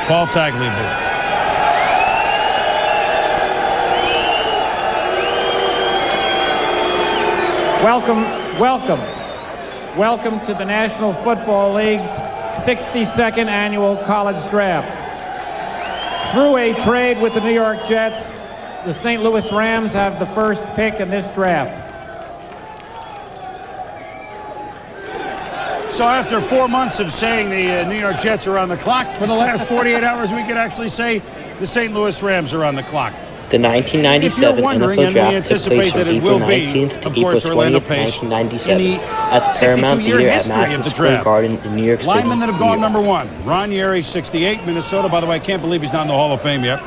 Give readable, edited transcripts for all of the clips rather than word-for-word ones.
Paul Tagliabue. Welcome to the National Football League's 62nd annual college draft. Through a trade with the New York Jets, the St. Louis Rams have the first pick in this draft. So after 4 months of saying the New York Jets are on the clock, for the last 48 hours, we could actually say the St. Louis Rams are on the clock. The 1997 NFL Draft took place from April 19th to April 20th, 1997 at the Paramount Theater at Madison Square Garden in New York City, Linemen that have gone number one. Ron Yeri, 68, Minnesota. By the way, I can't believe he's not in the Hall of Fame yet.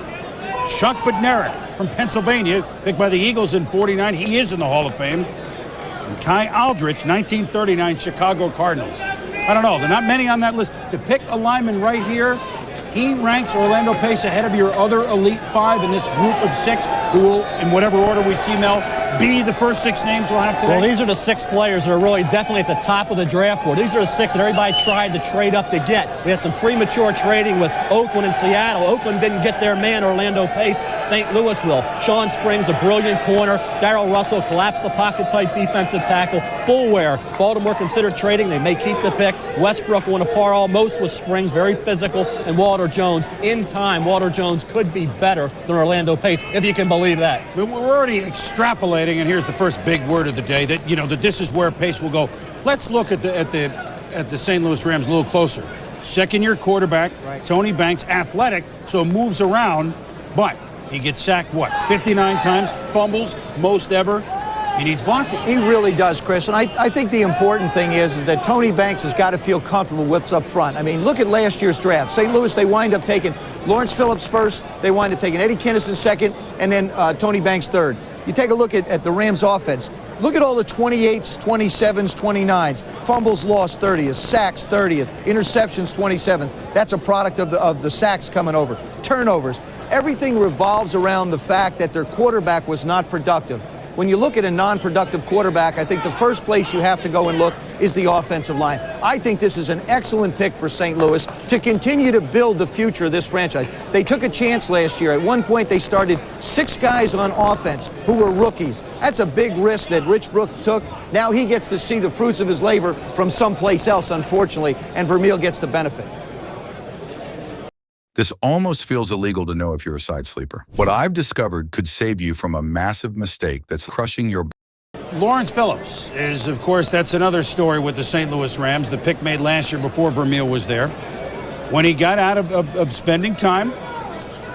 Chuck Bednarik from Pennsylvania, picked by the Eagles in 49. He is in the Hall of Fame. And Kai Aldrich, 1939, Chicago Cardinals. I don't know. There are not many on that list. To pick a lineman right here, he ranks Orlando Pace ahead of your other Elite Five in this group of six, who will, in whatever order we see, Mel, be the first six names we'll have today. Well, these are the six players that are really definitely at the top of the draft board. These are the six that everybody tried to trade up to get. We had some premature trading with Oakland and Seattle. Oakland didn't get their man, Orlando Pace. St. Louis will. Sean Springs, a brilliant corner. Darrell Russell collapsed the pocket-type defensive tackle. Fulware, Baltimore considered trading. They may keep the pick. Westbrook won a par almost with Springs, very physical. And Walter Jones. In time, Walter Jones could be better than Orlando Pace, if you can believe that. We're already extrapolating, and here's the first big word of the day, that, you know, that this is where Pace will go. Let's look at the St. Louis Rams a little closer. Second-year quarterback, right. Tony Banks, athletic, so moves around, but he gets sacked, 59 times, fumbles, most ever. He needs blocking. He really does, Chris. And I think the important thing is that Tony Banks has got to feel comfortable with what's up front. I mean, look at last year's draft. St. Louis, they wind up taking Lawrence Phillips first. They wind up taking Eddie Kinnison second, and then Tony Banks third. You take a look at the Rams offense. Look at all the 28s, 27s, 29s. Fumbles lost 30th, sacks 30th, interceptions 27th. That's a product of the sacks coming over. Turnovers. Everything revolves around the fact that their quarterback was not productive. When you look at a non-productive quarterback, I think the first place you have to go and look is the offensive line. I think this is an excellent pick for St. Louis to continue to build the future of this franchise. They took a chance last year. At one point, they started 6 guys on offense who were rookies. That's a big risk that Rich Brooks took. Now he gets to see the fruits of his labor from someplace else, unfortunately, and Vermeil gets the benefit. This almost feels illegal to know if you're a side sleeper. What I've discovered could save you from a massive mistake that's crushing your... Lawrence Phillips is, of course, that's another story with the St. Louis Rams, the pick made last year before Vermeil was there. When he got out of spending time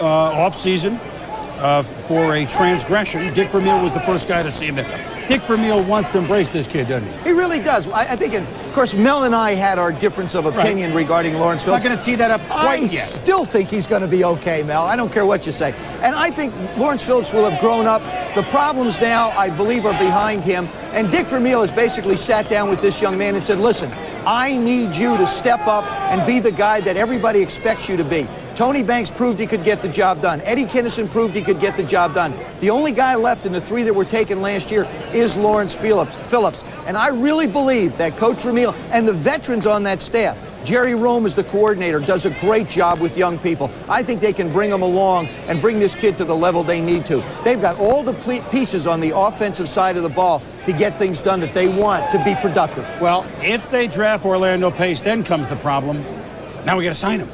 off-season for a transgression, Dick Vermeil was the first guy to see him there. Dick Vermeil wants to embrace this kid, doesn't he? He really does. I think, of course, Mel and I had our difference of opinion regarding Lawrence Phillips. I'm not going to tee that up quite yet. I still think he's going to be okay, Mel. I don't care what you say. And I think Lawrence Phillips will have grown up. The problems now, I believe, are behind him. And Dick Vermeil has basically sat down with this young man and said, listen, I need you to step up and be the guy that everybody expects you to be. Tony Banks proved he could get the job done. Eddie Kinnison proved he could get the job done. The only guy left in the 3 that were taken last year is Lawrence Phillips. And I really believe that Coach Vermeil and the veterans on that staff, Jerry Rome is the coordinator, does a great job with young people. I think they can bring them along and bring this kid to the level they need to. They've got all the pieces on the offensive side of the ball to get things done that they want to be productive. Well, if they draft Orlando Pace, then comes the problem. Now we got to sign him.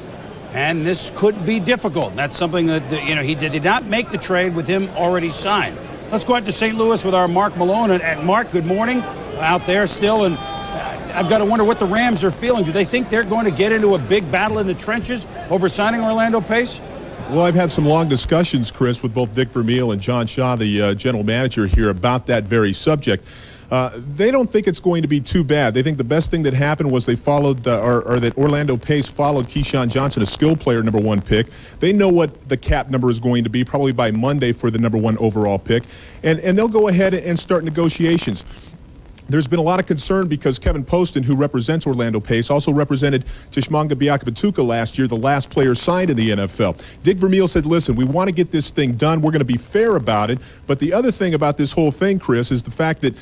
And this could be difficult. That's something that, he did not make the trade with him already signed. Let's go out to St. Louis with our Mark Malone. And Mark, good morning out there still. And I've got to wonder what the Rams are feeling. Do they think they're going to get into a big battle in the trenches over signing Orlando Pace? Well, I've had some long discussions, Chris, with both Dick Vermeil and John Shaw, the general manager here, about that very subject. They don't think it's going to be too bad. They think the best thing that happened was they followed, or that Orlando Pace followed Keyshawn Johnson, a skill player, #1 pick. They know what the cap number is going to be, probably by Monday for the #1 overall pick. And they'll go ahead and start negotiations. There's been a lot of concern because Kevin Poston, who represents Orlando Pace, also represented Tshimanga Biakabatuka last year, the last player signed in the NFL. Dick Vermeil said, listen, we want to get this thing done. We're going to be fair about it. But the other thing about this whole thing, Chris, is the fact that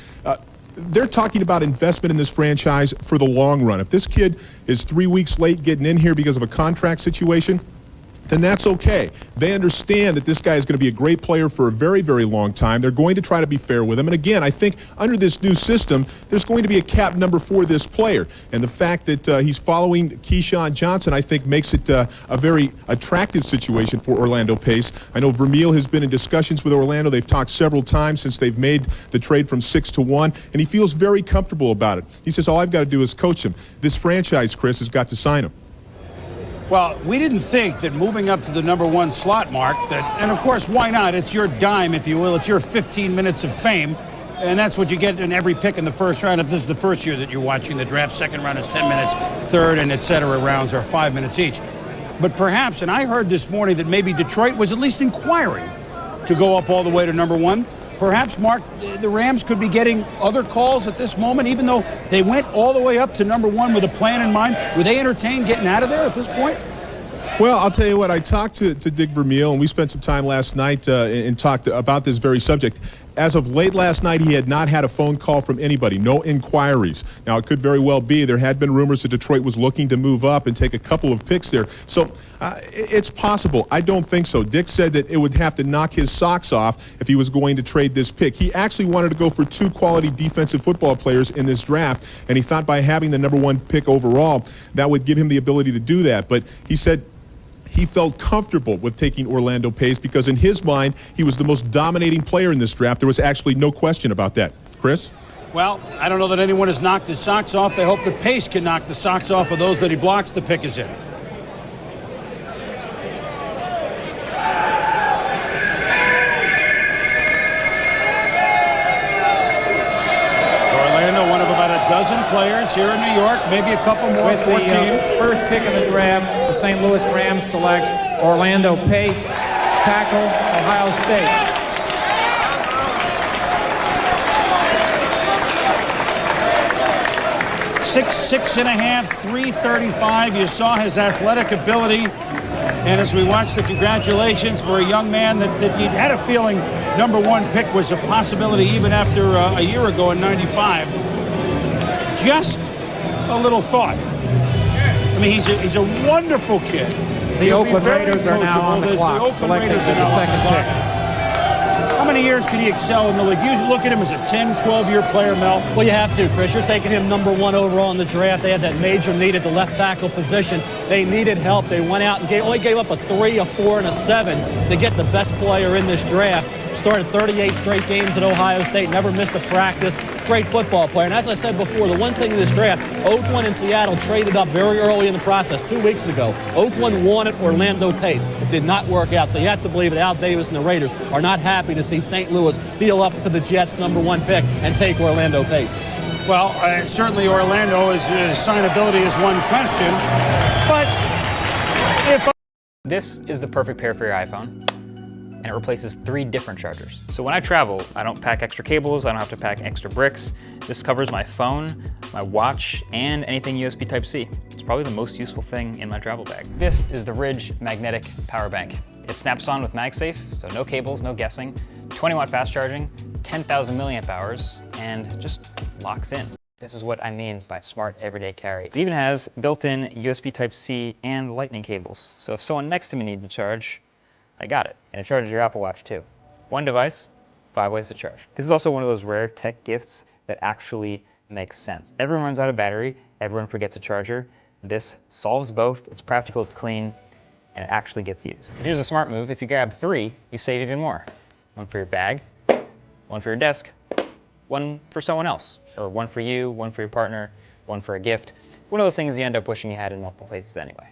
they're talking about investment in this franchise for the long run. If this kid is 3 weeks late getting in here because of a contract situation, then that's okay. They understand that this guy is going to be a great player for a very, very long time. They're going to try to be fair with him. And again, I think under this new system, there's going to be a cap number for this player. And the fact that he's following Keyshawn Johnson, I think, makes it a very attractive situation for Orlando Pace. I know Vermeil has been in discussions with Orlando. They've talked several times since they've made the trade from 6 to 1, and he feels very comfortable about it. He says, all I've got to do is coach him. This franchise, Chris, has got to sign him. Well, we didn't think that moving up to the number 1 slot mark, and of course, why not? It's your dime, if you will. It's your 15 minutes of fame, and that's what you get in every pick in the first round. If this is the first year that you're watching the draft, second round is 10 minutes, third and et cetera rounds are 5 minutes each. But perhaps, and I heard this morning that maybe Detroit was at least inquiring to go up all the way to number 1. Perhaps, Mark, the Rams could be getting other calls at this moment, even though they went all the way up to number 1 with a plan in mind. Were they entertained getting out of there at this point? Well, I'll tell you what, I talked to Dick Vermeil, and we spent some time last night and talked about this very subject. As of late last night, he had not had a phone call from anybody, no inquiries. Now, it could very well be there had been rumors that Detroit was looking to move up and take a couple of picks there. So it's possible. I don't think so. Dick said that it would have to knock his socks off if he was going to trade this pick. He actually wanted to go for 2 quality defensive football players in this draft, and he thought by having the number 1 pick overall, that would give him the ability to do that. But he said he felt comfortable with taking Orlando Pace because in his mind, he was the most dominating player in this draft. There was actually no question about that. Chris? Well, I don't know that anyone has knocked his socks off. They hope that Pace can knock the socks off of those that he blocks. The pick is in. Orlando, one of about a dozen players here in New York, maybe a couple more. With 14. the first pick of the draft, the St. Louis Rams select Orlando Pace, tackle, Ohio State. Six and a half, 335. You saw his athletic ability. And as we watch the congratulations for a young man that you had a feeling number 1 pick was a possibility even after a year ago in 95. Just a little thought. I mean, he's a wonderful kid. The Oakland Raiders are now on the clock, selecting the second pick. How many years can he excel in the league? You look at him as a 10, 12-year player, Mel. Well, you have to, Chris. You're taking him number 1 overall in the draft. They had that major need at the left tackle position. They needed help. They went out and only gave up a 3, a 4, and a 7 to get the best player in this draft. Started 38 straight games at Ohio State, never missed a practice. Great football player. And as I said before, the one thing in this draft, Oakland and Seattle traded up very early in the process 2 weeks ago. Oakland wanted Orlando Pace. It did not work out, so you have to believe that Al Davis and the Raiders are not happy to see St. Louis deal up to the Jets' number 1 pick and take Orlando Pace. Well, certainly Orlando's signability is one question, but if... This is the perfect pair for your iPhone, and it replaces 3 different chargers. So when I travel, I don't pack extra cables, I don't have to pack extra bricks. This covers my phone, my watch, and anything USB Type-C. It's probably the most useful thing in my travel bag. This is the Ridge Magnetic Power Bank. It snaps on with MagSafe, so no cables, no guessing, 20-watt fast charging, 10,000 milliamp hours, and just locks in. This is what I mean by smart everyday carry. It even has built-in USB Type-C and lightning cables. So if someone next to me needs to charge, I got it. And it charges your Apple Watch too. 1 device, 5 ways to charge. This is also one of those rare tech gifts that actually makes sense. Everyone runs out of battery, everyone forgets a charger. This solves both, it's practical, it's clean, and it actually gets used. But here's a smart move, if you grab 3, you save even more. 1 for your bag, 1 for your desk, 1 for someone else, or 1 for you, 1 for your partner, 1 for a gift. One of those things you end up wishing you had in multiple places anyway.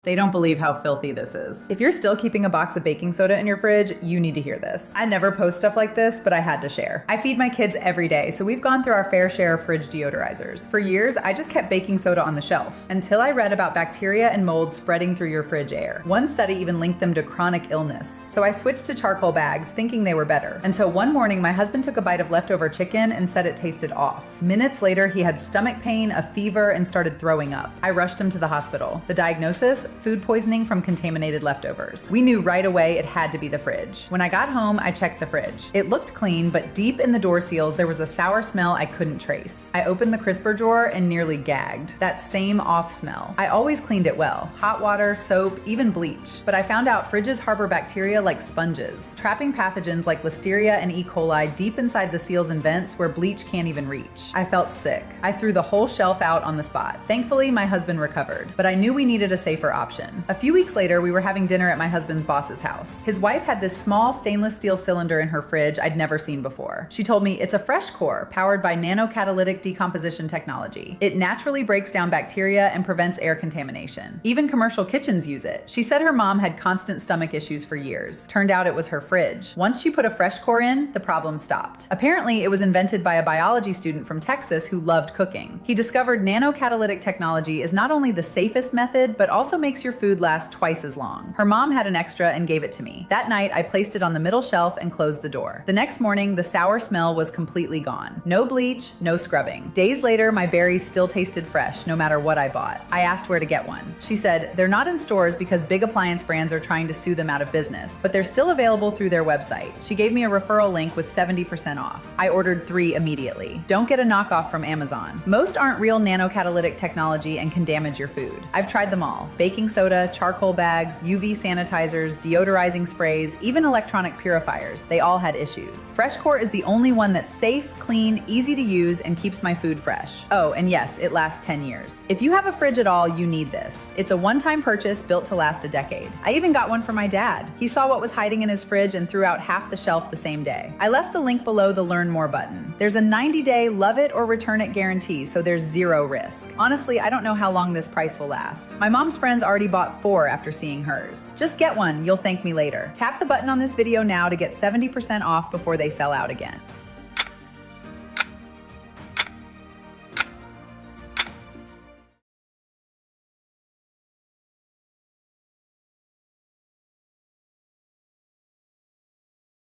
They don't believe how filthy this is. If you're still keeping a box of baking soda in your fridge, you need to hear this. I never post stuff like this, but I had to share. I feed my kids every day, so we've gone through our fair share of fridge deodorizers. For years, I just kept baking soda on the shelf, until I read about bacteria and mold spreading through your fridge air. One study even linked them to chronic illness. So I switched to charcoal bags, thinking they were better. And so one morning, my husband took a bite of leftover chicken and said it tasted off. Minutes later, he had stomach pain, a fever, and started throwing up. I rushed him to the hospital. The diagnosis? food poisoning from contaminated leftovers. We knew right away it had to be the fridge. When I got home, I checked the fridge. It looked clean, but deep in the door seals, there was a sour smell I couldn't trace. I opened the crisper drawer and nearly gagged. That same off smell. I always cleaned it well. Hot water, soap, even bleach. But I found out fridges harbor bacteria like sponges, trapping pathogens like Listeria and E. coli deep inside the seals and vents where bleach can't even reach. I felt sick. I threw the whole shelf out on the spot. Thankfully, my husband recovered, but I knew we needed a safer option. A few weeks later, we were having dinner at my husband's boss's house. His wife had this small stainless steel cylinder in her fridge I'd never seen before. She told me it's a fresh core powered by nanocatalytic decomposition technology. It naturally breaks down bacteria and prevents air contamination. Even commercial kitchens use it. She said her mom had constant stomach issues for years. Turned out it was her fridge. Once she put a fresh core in, the problem stopped. Apparently, it was invented by a biology student from Texas who loved cooking. He discovered nanocatalytic technology is not only the safest method, but also makes your food last twice as long. Her mom had an extra and gave it to me. That night, I placed it on the middle shelf and closed the door. The next morning, the sour smell was completely gone. No bleach, no scrubbing. Days later, my berries still tasted fresh, no matter what I bought. I asked where to get one. She said, they're not in stores because big appliance brands are trying to sue them out of business, but they're still available through their website. She gave me a referral link with 70% off. I ordered 3 immediately. Don't get a knockoff from Amazon. Most aren't real nanocatalytic technology and can damage your food. I've tried them all. Baking soda, charcoal bags, UV sanitizers, deodorizing sprays, even electronic purifiers. They all had issues. FreshCore is the only one that's safe, clean, easy to use, and keeps my food fresh. Oh, and yes, it lasts 10 years. If you have a fridge at all, you need this. It's a one-time purchase built to last a decade. I even got one for my dad. He saw what was hiding in his fridge and threw out half the shelf the same day. I left the link below the Learn More button. There's a 90-day love it or return it guarantee, so there's zero risk. Honestly, I don't know how long this price will last. My mom's friends already bought 4 after seeing hers. Just get one, you'll thank me later. Tap the button on this video now to get 70% off before they sell out again.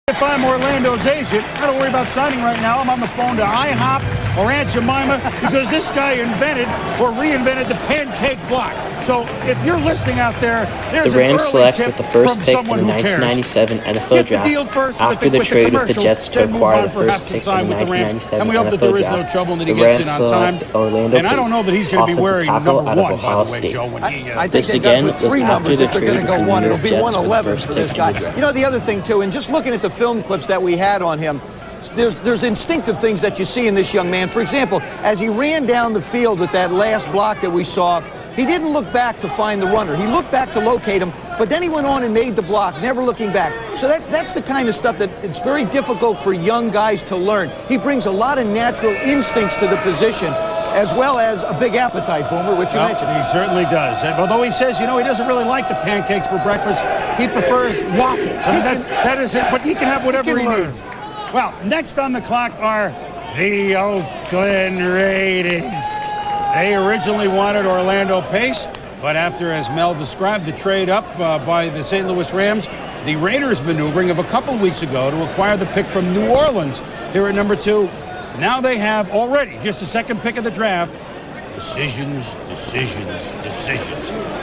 If I'm Orlando's agent, I don't worry about signing right now. I'm on the phone to IHOP or Aunt Jemima because this guy invented or reinvented the pancake block. So if you're listening out there, there's the Rams an early select tip with the first from pick in someone the who cares. 1997 NFL Get the Draft. deal first After the trade with the Jets to acquire the first pick in the 1997 and we hope that there NFL is no Draft, trouble and that he the gets Rams in on time. select Orlando And I don't Pace, know that he's going to be offensive wearing tackle number out of 1, by Ohio the way, State. Joe. When he, I think This they again got with was 3 after numbers. the If they're trade going to with go the one, New it'll York be Jets with the 111 first for pick this in guy. the draft. You know, the other thing, too, and just looking at the film clips that we had on him, there's instinctive things that you see in this young man. For example, as he ran down the field with that last block that we saw, he didn't look back to find the runner. He looked back to locate him, but then he went on and made the block, never looking back. So that's the kind of stuff that it's very difficult for young guys to learn. He brings a lot of natural instincts to the position, as well as a big appetite, Boomer, which you mentioned. He certainly does. And although he says, you know, he doesn't really like the pancakes for breakfast, he prefers waffles. I mean, that is it, but he can have whatever he needs. Well, next on the clock are the Oakland Raiders. They originally wanted Orlando Pace, but after, as Mel described, the trade up by the St. Louis Rams, the Raiders maneuvering of a couple weeks ago to acquire the pick from New Orleans here at number 2. Now they have already just the second pick of the draft. Decisions,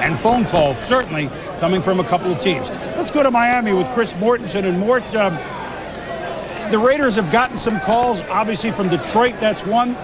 and phone calls certainly coming from a couple of teams. Let's go to Miami with Chris Mortensen. And Mort, the Raiders have gotten some calls, obviously from Detroit, that's one.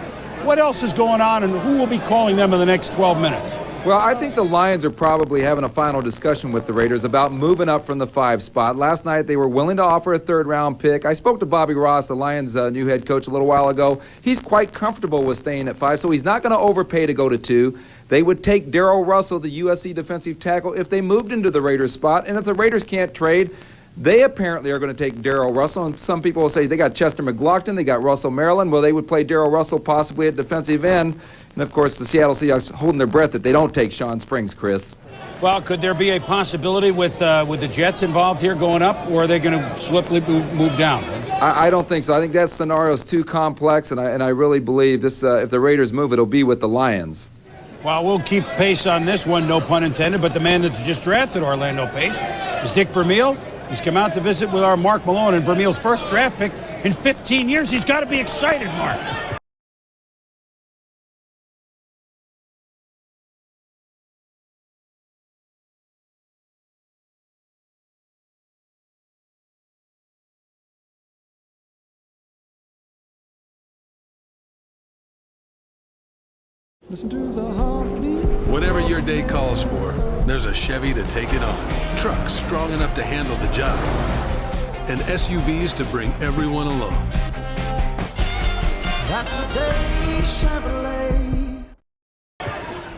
What else is going on, and who will be calling them in the next 12 minutes? Well, I think the Lions are probably having a final discussion with the Raiders about moving up from the 5 spot. Last night, they were willing to offer a 3rd-round pick. I spoke to Bobby Ross, the Lions' new head coach, a little while ago. He's quite comfortable with staying at 5, so he's not going to overpay to go to 2. They would take Darrell Russell, the USC defensive tackle, if they moved into the Raiders spot. And if the Raiders can't trade, they apparently are going to take Darrell Russell, and some people will say they got Chester McLaughlin, they got Russell Maryland. Well, they would play Darrell Russell possibly at defensive end. And, of course, the Seattle Seahawks holding their breath that they don't take Sean Springs, Chris. Well, could there be a possibility with the Jets involved here going up, or are they going to swiftly move down? I don't think so. I think that scenario is too complex, and I really believe this. If the Raiders move, it'll be with the Lions. Well, we'll keep pace on this one, no pun intended, but the man that's just drafted Orlando Pace is Dick Vermeil. He's come out to visit with our Mark Malone, and Vermeil's first draft pick in 15 years. He's got to be excited, Mark. Listen to the heartbeat. Whatever your day calls for, there's a Chevy to take it on. Trucks strong enough to handle the job. And SUVs to bring everyone along. That's the day Chevrolet.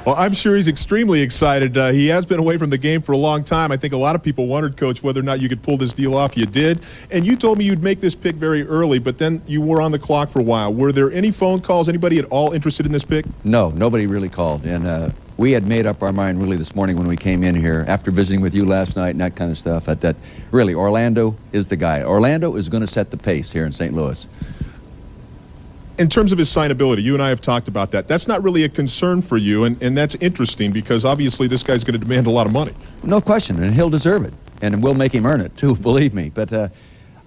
Well, I'm sure he's extremely excited. He has been away from the game for a long time. I think a lot of people wondered, Coach, whether or not you could pull this deal off. You did. And you told me you'd make this pick very early, but then you were on the clock for a while. Were there any phone calls, anybody at all interested in this pick? No, nobody really called. And we had made up our mind really this morning when we came in here after visiting with you last night and that kind of stuff, that really Orlando is the guy. Orlando is going to set the pace here in St. Louis. In terms of his signability, you and I have talked about that. That's not really a concern for you, and that's interesting because obviously this guy's going to demand a lot of money. No question, and he'll deserve it, and we'll make him earn it too, believe me. But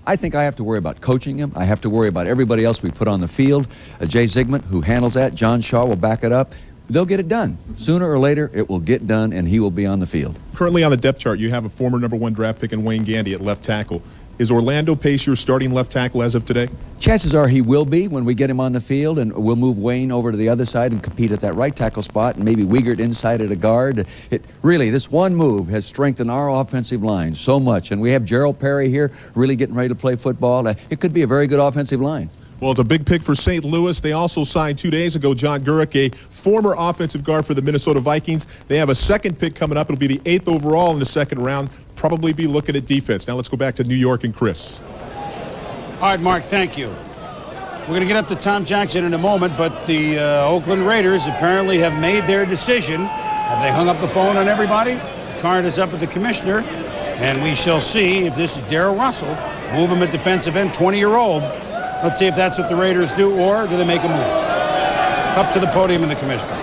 I think I have to worry about coaching him. I have to worry about everybody else we put on the field. Jay Zygmunt, who handles that. John Shaw will back it up. They'll get it done. Sooner or later, it will get done, and he will be on the field. Currently on the depth chart, you have a former #1 draft pick in Wayne Gandy at left tackle. Is Orlando Pace your starting left tackle as of today? Chances are he will be when we get him on the field, and we'll move Wayne over to the other side and compete at that right tackle spot, and maybe Wiegert inside at a guard. Really, this one move has strengthened our offensive line so much, and we have Gerald Perry here really getting ready to play football. It could be a very good offensive line. Well, it's a big pick for St. Louis. They also signed 2 days ago John Gurrick, a former offensive guard for the Minnesota Vikings. They have a second pick coming up. It'll be the 8th overall in the second round. Probably be looking at defense. Now let's go back to New York and Chris. All right, Mark, thank you. We're going to get up to Tom Jackson in a moment, but the Oakland Raiders apparently have made their decision. Have they hung up the phone on everybody? The card is up at the commissioner, and we shall see if this is Darrell Russell. Move him at defensive end, 20-year-old. Let's see if that's what the Raiders do, or do they make a move? Up to the podium and the commissioner.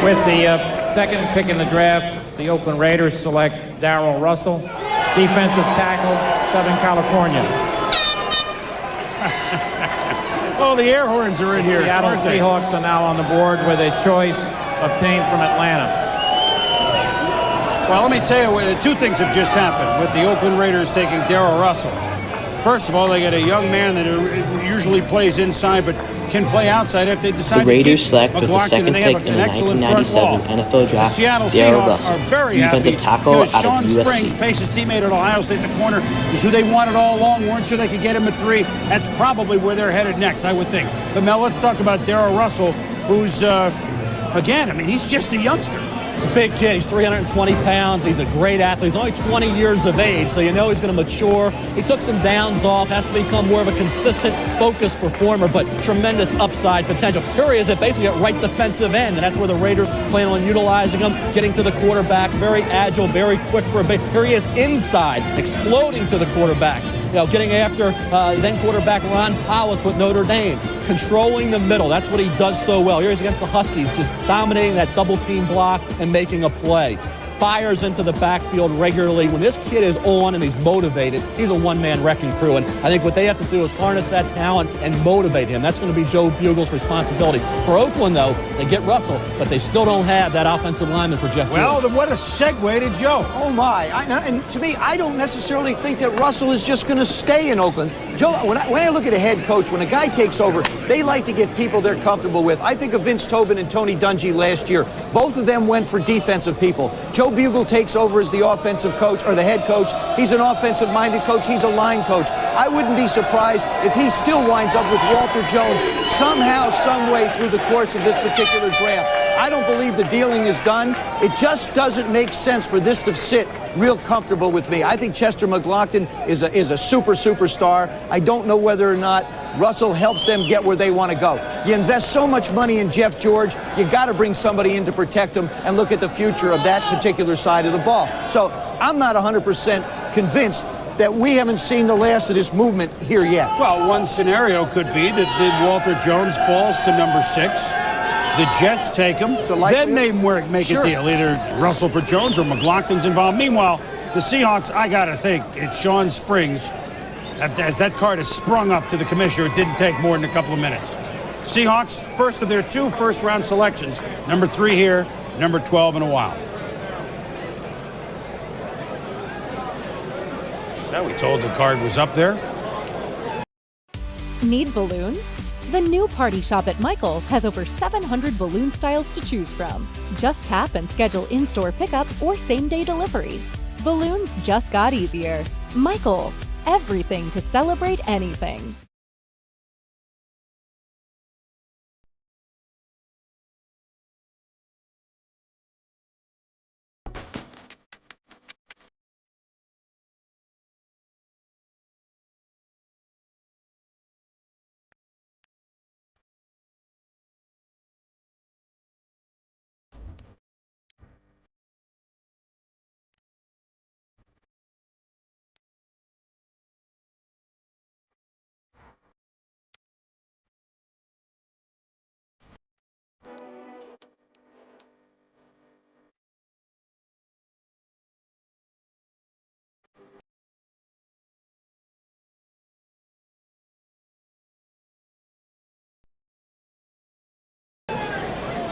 With the second pick in the draft, the Oakland Raiders select Darrell Russell, defensive tackle, Southern California. Oh, the air horns are in here. Seattle Seahawks are now on the board with a choice obtained from Atlanta. Well, let me tell you, two things have just happened with the Oakland Raiders taking Darrell Russell. First of all, they get a young man that usually plays inside but can play outside if they decide the Raiders to keep select with the McLaughlin, second pick in the 1997 NFL Draft, the Seattle Darrell Seahawks Russell, are very defensive happy tackle because out Sean of USC. Springs, Pace's teammate at Ohio State, the corner, is who they wanted all along. Weren't sure they could get him at 3. That's probably where they're headed next, I would think. But Mel, let's talk about Darrell Russell, who's, again, I mean, he's just a youngster. He's a big kid. He's 320 pounds. He's a great athlete. He's only 20 years of age, so you know he's going to mature. He took some downs off, has to become more of a consistent, focused performer, but tremendous upside potential. Here he is at basically at right defensive end, and that's where the Raiders plan on utilizing him, getting to the quarterback, very agile, very quick for a big. Here he is inside, exploding to the quarterback. You know, getting after then quarterback Ron Powell with Notre Dame, controlling the middle. That's what he does so well. Here he's against the Huskies, just dominating that double team block and making a play. Fires into the backfield regularly. When this kid is on and he's motivated, he's a one-man wrecking crew. And I think what they have to do is harness that talent and motivate him. That's going to be Joe Bugel's responsibility. For Oakland, though, they get Russell, but they still don't have that offensive lineman for Jeff Well, George. then what a segue to Joe. Oh, my. And to me, I don't necessarily think that Russell is just going to stay in Oakland. Joe, when I look at a head coach, when a guy takes over, they like to get people they're comfortable with. I think of Vince Tobin and Tony Dungy last year. Both of them went for defensive people. Joe Bugel takes over as the offensive coach or the head coach. He's an offensive-minded coach. He's a line coach. I wouldn't be surprised if he still winds up with Walter Jones somehow, some way through the course of this particular draft. I don't believe the dealing is done. It just doesn't make sense for this to sit real comfortable with me. I think Chester McLaughlin is a superstar. I don't know whether or not Russell helps them get where they want to go. You invest so much money in Jeff George, you got to bring somebody in to protect him and look at the future of that particular side of the ball. So I'm not 100% convinced that we haven't seen the last of this movement here yet. Well, one scenario could be that Walter Jones falls to number 6. The Jets take him. Then they make a deal. Either Russell for Jones or McLaughlin's involved. Meanwhile, the Seahawks, I got to think, it's Sean Springs. As that card is sprung up to the commissioner, it didn't take more than a couple of minutes. Seahawks, first of their 2 first-round selections. Number 3 here, number 12 in a while. Now we told the card was up there. Need balloons? The new party shop at Michael's has over 700 balloon styles to choose from. Just tap and schedule in-store pickup or same-day delivery. Balloons just got easier. Michael's, everything to celebrate anything.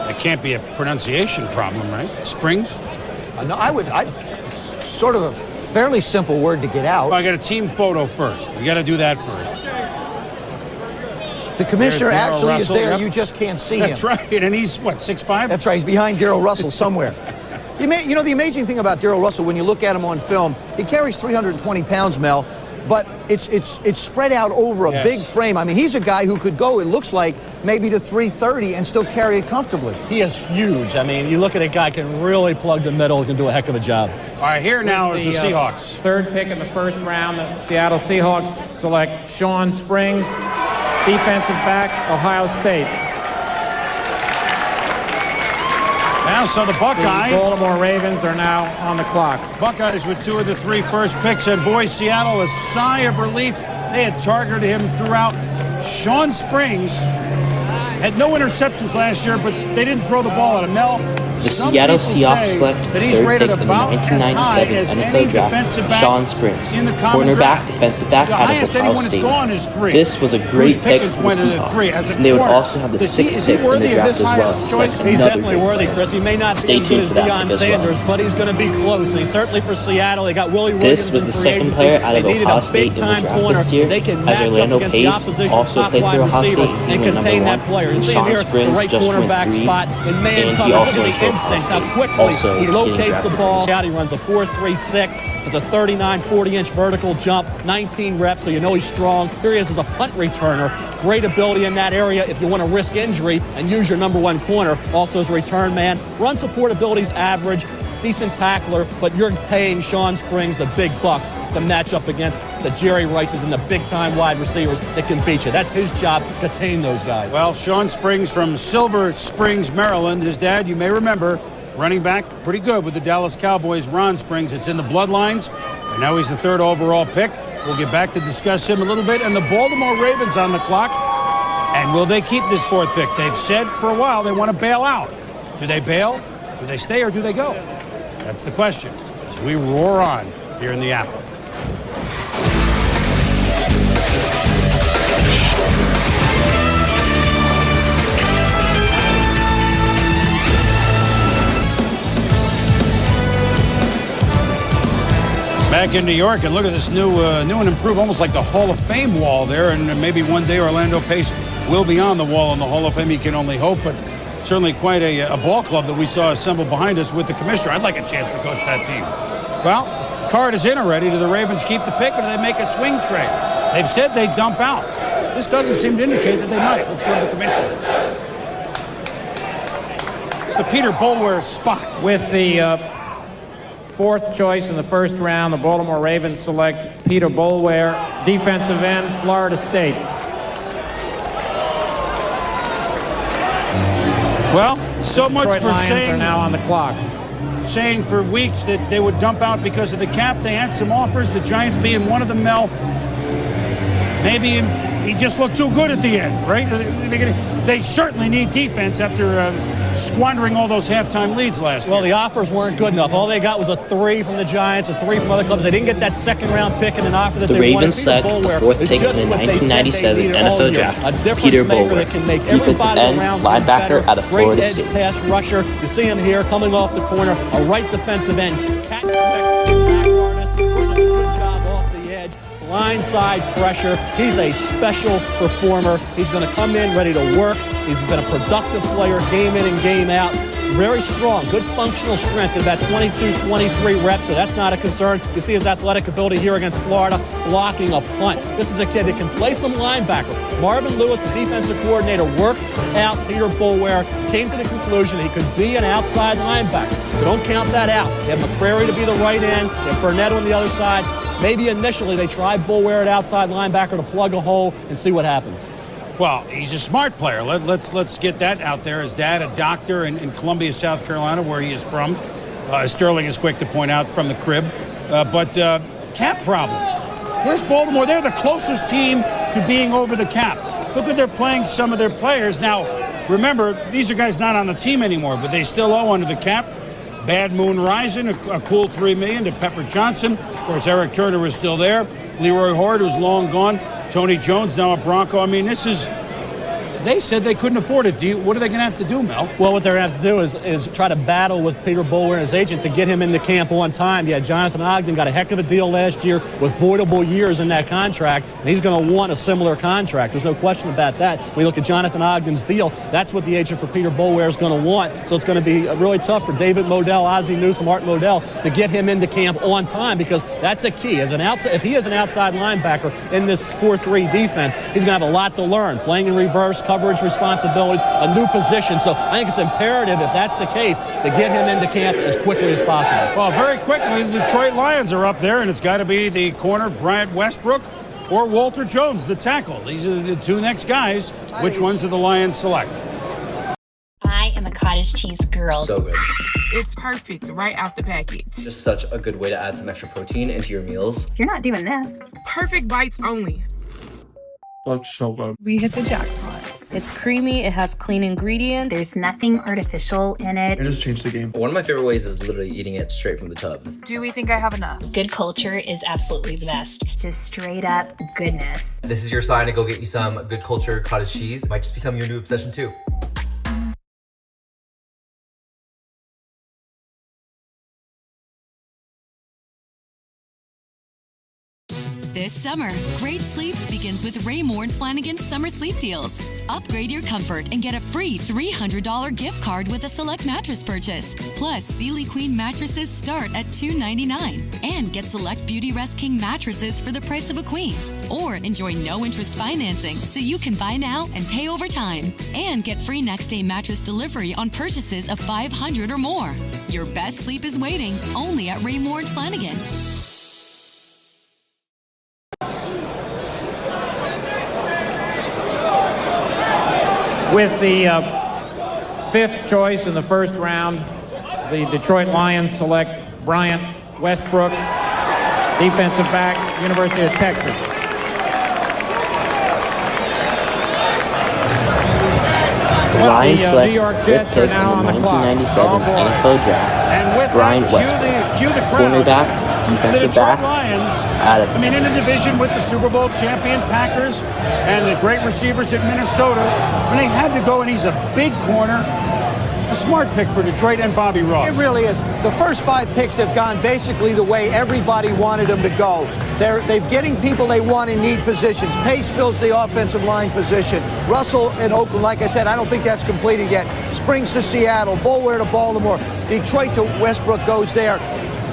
It can't be a pronunciation problem, right? Springs? No, sort of a fairly simple word to get out. Well, I got a team photo first. We got to do that first. The commissioner There's Darryl actually Russell, is there. yep. You just can't see him. That's right. And he's, what, 6'5"? That's right. He's behind Darryl Russell somewhere. You know, the amazing thing about Darryl Russell, when you look at him on film, he carries 320 pounds, Mel, but it's spread out over a big frame. I mean, he's a guy who could go, it looks like, maybe to 330 and still carry it comfortably. He is huge. I mean, you look at a guy can really plug the middle, can do a heck of a job. All right, here now is the Seahawks. Third pick in the first round, the Seattle Seahawks select Sean Springs, defensive back, Ohio State. Now, so the Buckeyes. The Baltimore Ravens are now on the clock. Buckeyes with 2 of the 3 first picks, and boy, Seattle, a sigh of relief. They had targeted him throughout. Sean Springs had no interceptions last year, but they didn't throw the ball at him. Mel, the Seattle Seahawks select the third pick in the 1997 NFL draft, Sean Springs, cornerback, defensive back out of Ohio State. This was a great pick for the Seahawks, and they would also have the 6th pick in the draft as well to select He's another definitely worthy, Chris. He may not Stay be as tuned good for as that Deion pick as Sanders, well. but he's going to be close. And certainly for Seattle, they got Willie Williams. This was the second player out of Ohio State in the draft this year, as Orlando Pace also played for Ohio State. He went number 1, and Sean Springs just went 3, and he also went to Ohio State. Also he locates getting the ball out. He runs a 4.36. It's a 40-inch vertical jump, 19 reps, so you know he's strong. Here he is as a punt returner. Great ability in that area if you want to risk injury and use your number 1 corner. Also as a return man. Run support ability's average. Decent tackler, but you're paying Sean Springs the big bucks to match up against the Jerry Rices and the big-time wide receivers that can beat you. That's his job to tame those guys. Well, Sean Springs from Silver Springs, Maryland. His dad, you may remember, running back, pretty good with the Dallas Cowboys, Ron Springs. It's in the bloodlines, and now he's the 3rd overall pick. We'll get back to discuss him a little bit. And the Baltimore Ravens on the clock. And will they keep this 4th pick? They've said for a while they want to bail out. Do they bail? Do they stay, or do they go? That's the question. So we roar on here in the Apple. Back in New York, and look at this new and improved, almost like the Hall of Fame wall there, and maybe one day Orlando Pace will be on the wall in the Hall of Fame. He can only hope, but certainly quite a ball club that we saw assembled behind us with the commissioner. I'd like a chance to coach that team. Well, card is in already. Do the Ravens keep the pick, or do they make a swing trade? They've said they dump out. This doesn't seem to indicate that they might. Let's go to the commissioner. It's the Peter Boulware spot. With the 4th choice in the first round, the Baltimore Ravens select Peter Boulware, defensive end, Florida State. Well, so much Detroit for Lions saying are now on the clock. Saying for weeks that they would dump out because of the cap. They had some offers, the Giants being one of them, Mel. Maybe he just looked too good at the end, right? They certainly need defense after squandering all those halftime leads last year. Well, the offers weren't good enough. All they got was a 3 from the Giants, a 3 from other clubs. They didn't get that second-round pick and an offer that the they wanted. Ravens select the 4th pick in the 1997 NFL Draft, Peter Boulware, defensive end, linebacker out of Florida State. Pass rusher. You see him here coming off the corner, a right defensive end. Blindside pressure. He's a special performer. He's going to come in ready to work. He's been a productive player game in and game out. Very strong, good functional strength at about 22, 23 reps, so that's not a concern. You see his athletic ability here against Florida, blocking a punt. This is a kid that can play some linebacker. Marvin Lewis, the defensive coordinator, worked out Peter Boulware, came to the conclusion that he could be an outside linebacker. So don't count that out. You have McCrary to be the right end, you have Burnett on the other side. Maybe initially they try Boulware at outside linebacker to plug a hole and see what happens. Well, he's a smart player. Let's get that out there. His dad, a doctor in Columbia, South Carolina, where he is from. Sterling is quick to point out from the crib. But cap problems. Where's Baltimore? They're the closest team to being over the cap. Look at they're playing some of their players. Now, remember, these are guys not on the team anymore, but they still owe under the cap. Bad Moon Rising, a cool $3 million to Pepper Johnson. Of course, Eric Turner is still there. Leroy Horde, who's long gone. Tony Jones, now a Bronco. I mean, this is... They said they couldn't afford it. What are they going to have to do, Mel? Well, what they're going to have to do is try to battle with Peter Boulware and his agent to get him into camp on time. Yeah, Jonathan Ogden got a heck of a deal last year with voidable years in that contract, and he's going to want a similar contract. There's no question about that. When you look at Jonathan Ogden's deal, that's what the agent for Peter Boulware is going to want. So it's going to be really tough for David Modell, Ozzie Newsome, Art Modell to get him into camp on time, because that's a key. If he is an outside linebacker in this 4-3 defense, he's going to have a lot to learn. Playing in reverse, coverage responsibilities, a new position. So I think it's imperative, if that's the case, to get him into camp as quickly as possible. Well, very quickly, the Detroit Lions are up there, and it's got to be the corner, Bryant Westbrook, or Walter Jones, the tackle. These are the two next guys. Which ones do the Lions select? I am a cottage cheese girl. So good. It's perfect right out the package. Just such a good way to add some extra protein into your meals. You're not doing this. Perfect bites only. That's so good. We hit the jackpot. It's creamy, it has clean ingredients. There's nothing artificial in it. It just changed the game. One of my favorite ways is literally eating it straight from the tub. Do we think I have enough? Good culture is absolutely the best. Just straight up goodness. This is your sign to go get you some Good Culture cottage cheese. It might just become your new obsession too. This summer, great sleep begins with Raymore and Flanigan's Summer Sleep Deals. Upgrade your comfort and get a free $300 gift card with a select mattress purchase. Plus, Sealy Queen mattresses start at $299. And get select Beauty Rest King mattresses for the price of a queen. Or enjoy no-interest financing so you can buy now and pay over time. And get free next-day mattress delivery on purchases of $500 or more. Your best sleep is waiting only at Raymore and Flanigan. With the fifth choice in the first round, the Detroit Lions select Bryant Westbrook, defensive back, University of Texas. The Lions select New York fifth Jets pick are now in the on the clock. 1997 NFL Draft. Bryant Westbrook, cornerback, defensive back, out of in a Texas. division with the Super Bowl champion Packers and the great receivers at Minnesota, when they had to go, and he's a big corner. A smart pick for Detroit and Bobby Ross. It really is. The first 5 picks have gone basically the way everybody wanted them to go. They're getting people they want in need positions. Pace fills the offensive line position. Russell in Oakland, like I said, I don't think that's completed yet. Springs to Seattle. Boulware to Baltimore. Detroit to Westbrook goes there.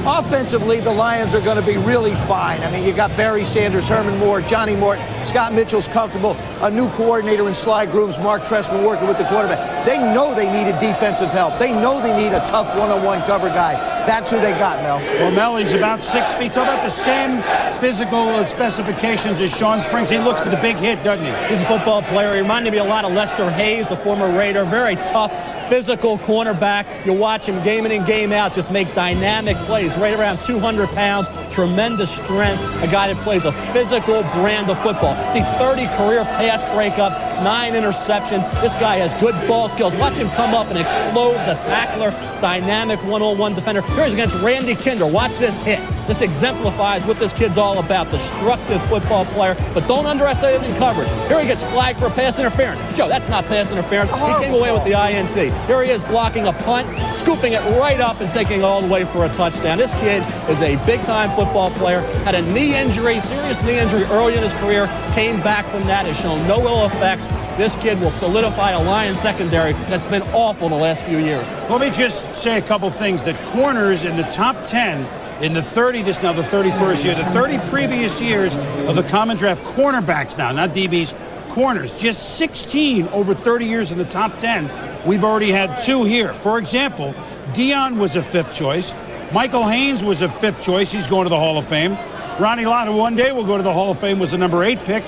Offensively, the Lions are going to be really fine. I mean, you got Barry Sanders, Herman Moore, Johnny Morton, Scott Mitchell's comfortable, a new coordinator in Sly Grooms, Mark Trestman working with the quarterback. They know they needed defensive help. They know they need a tough one-on-one cover guy. That's who they got, Mel. Well, Mel, he's about 6 feet tall, about the same physical specifications as Sean Springs. He looks for the big hit, doesn't he? He's a football player. He reminded me a lot of Lester Hayes, the former Raider. Very tough, physical cornerback. You watch him game in and game out, just make dynamic plays. Right around 200 pounds, tremendous strength. A guy that plays a physical brand of football. See 30 career pass breakups, 9 interceptions. This guy has good ball skills. Watch him come up and explode the tackler, dynamic one-on-one defender. Here he's against Randy Kinder. Watch this hit. This exemplifies what this kid's all about, destructive football player, but don't underestimate him in coverage. Here he gets flagged for pass interference. Joe, that's not pass interference. He came away with the INT. Here he is blocking a punt, scooping it right up and taking it all the way for a touchdown. This kid is a big-time football player, had a knee injury, serious knee injury early in his career, came back from that, has shown no ill effects. This kid will solidify a Lions secondary that's been awful the last few years. Let me just say a couple things. That corners in the top 10 in the 30, this now the 31st year, the 30 previous years of the common draft, cornerbacks now, not DBs, corners, just 16 over 30 years in the top 10. We've already had 2 here. For example, Dion was a 5th choice. Michael Haynes was a 5th choice. He's going to the Hall of Fame. Ronnie Lott, who one day will go to the Hall of Fame, was a number 8 pick.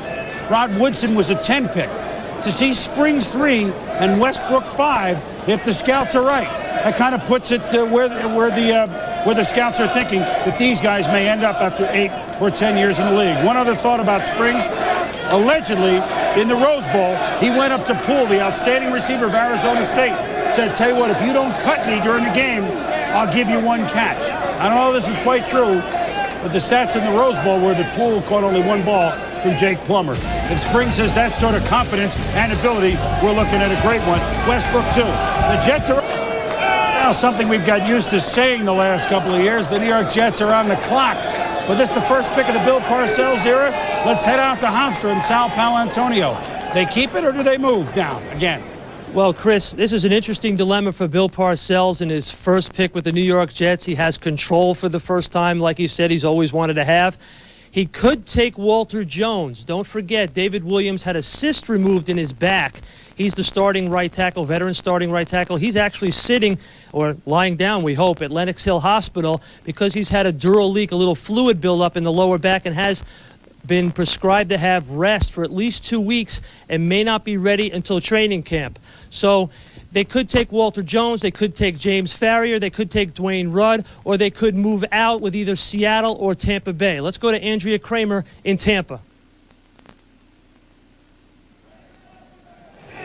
Rod Woodson was a 10 pick. To see Springs 3 and Westbrook 5, if the scouts are right, that kind of puts it where the scouts are thinking that these guys may end up after 8 or 10 years in the league. One other thought about Springs. Allegedly, in the Rose Bowl, he went up to Poole, the outstanding receiver of Arizona State, said, tell you what, if you don't cut me during the game, I'll give you 1 catch. I don't know if this is quite true, but the stats in the Rose Bowl were that Poole caught only 1 ball from Jake Plummer. If Springs has that sort of confidence and ability, we're looking at a great one. Westbrook, too. The Jets are now something we've got used to saying the last couple of years. The New York Jets are on the clock. But this is the first pick of the Bill Parcells era. Let's head out to Hofstra in Sao Paulo, Antonio. They keep it or do they move down again? Well, Chris, this is an interesting dilemma for Bill Parcells in his first pick with the New York Jets. He has control for the first time, like you said, he's always wanted to have. He could take Walter Jones. Don't forget, David Williams had a cyst removed in his back. He's the starting right tackle, veteran starting right tackle. He's actually sitting, or lying down, we hope, at Lenox Hill Hospital because he's had a dural leak, a little fluid buildup in the lower back, and has been prescribed to have rest for at least 2 weeks and may not be ready until training camp. So they could take Walter Jones, they could take James Farrier, they could take Dwayne Rudd, or they could move out with either Seattle or Tampa Bay. Let's go to Andrea Kramer in Tampa.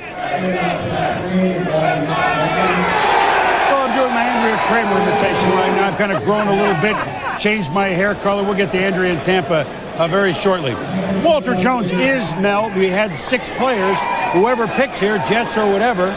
Well, I'm doing my Andrea Kramer imitation right now. I've kind of grown a little bit, changed my hair color. We'll get to Andrea in Tampa very shortly. Walter Jones is, Mel, we had 6 players. Whoever picks here, Jets or whatever,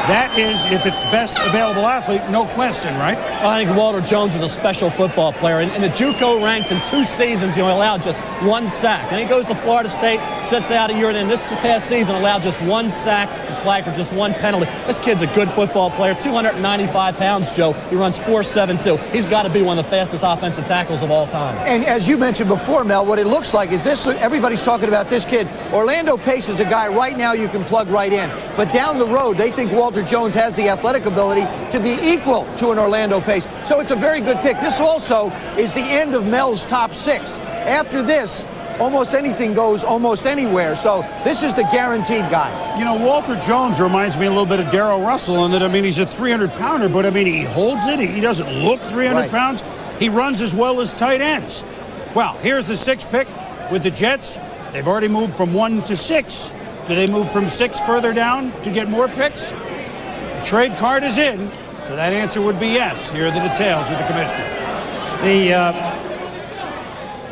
that is, if it's best available athlete, no question, right? I think Walter Jones is a special football player. In the JUCO ranks in 2 seasons, he allowed just 1 sack. Then he goes to Florida State, sits out a year, and then this past season allowed just 1 sack. He's flagged for just 1 penalty. This kid's a good football player, 295 pounds, Joe. He runs 4.72. He's got to be one of the fastest offensive tackles of all time. And as you mentioned before, Mel, what it looks like is this, everybody's talking about this kid. Orlando Pace is a guy right now you can plug right in. But down the road, they think Walter Jones has the athletic ability to be equal to an Orlando Pace. So it's a very good pick. This also is the end of Mel's top 6. After this, almost anything goes almost anywhere. So this is the guaranteed guy. You know, Walter Jones reminds me a little bit of Darryl Russell in that, I mean, he's a 300-pounder, but, I mean, he holds it. He doesn't look 300 pounds. He runs as well as tight ends. Well, here's the 6th pick with the Jets. They've already moved from 1 to 6. Do they move from 6 further down to get more picks? The trade card is in, so that answer would be yes. Here are the details with the commissioner.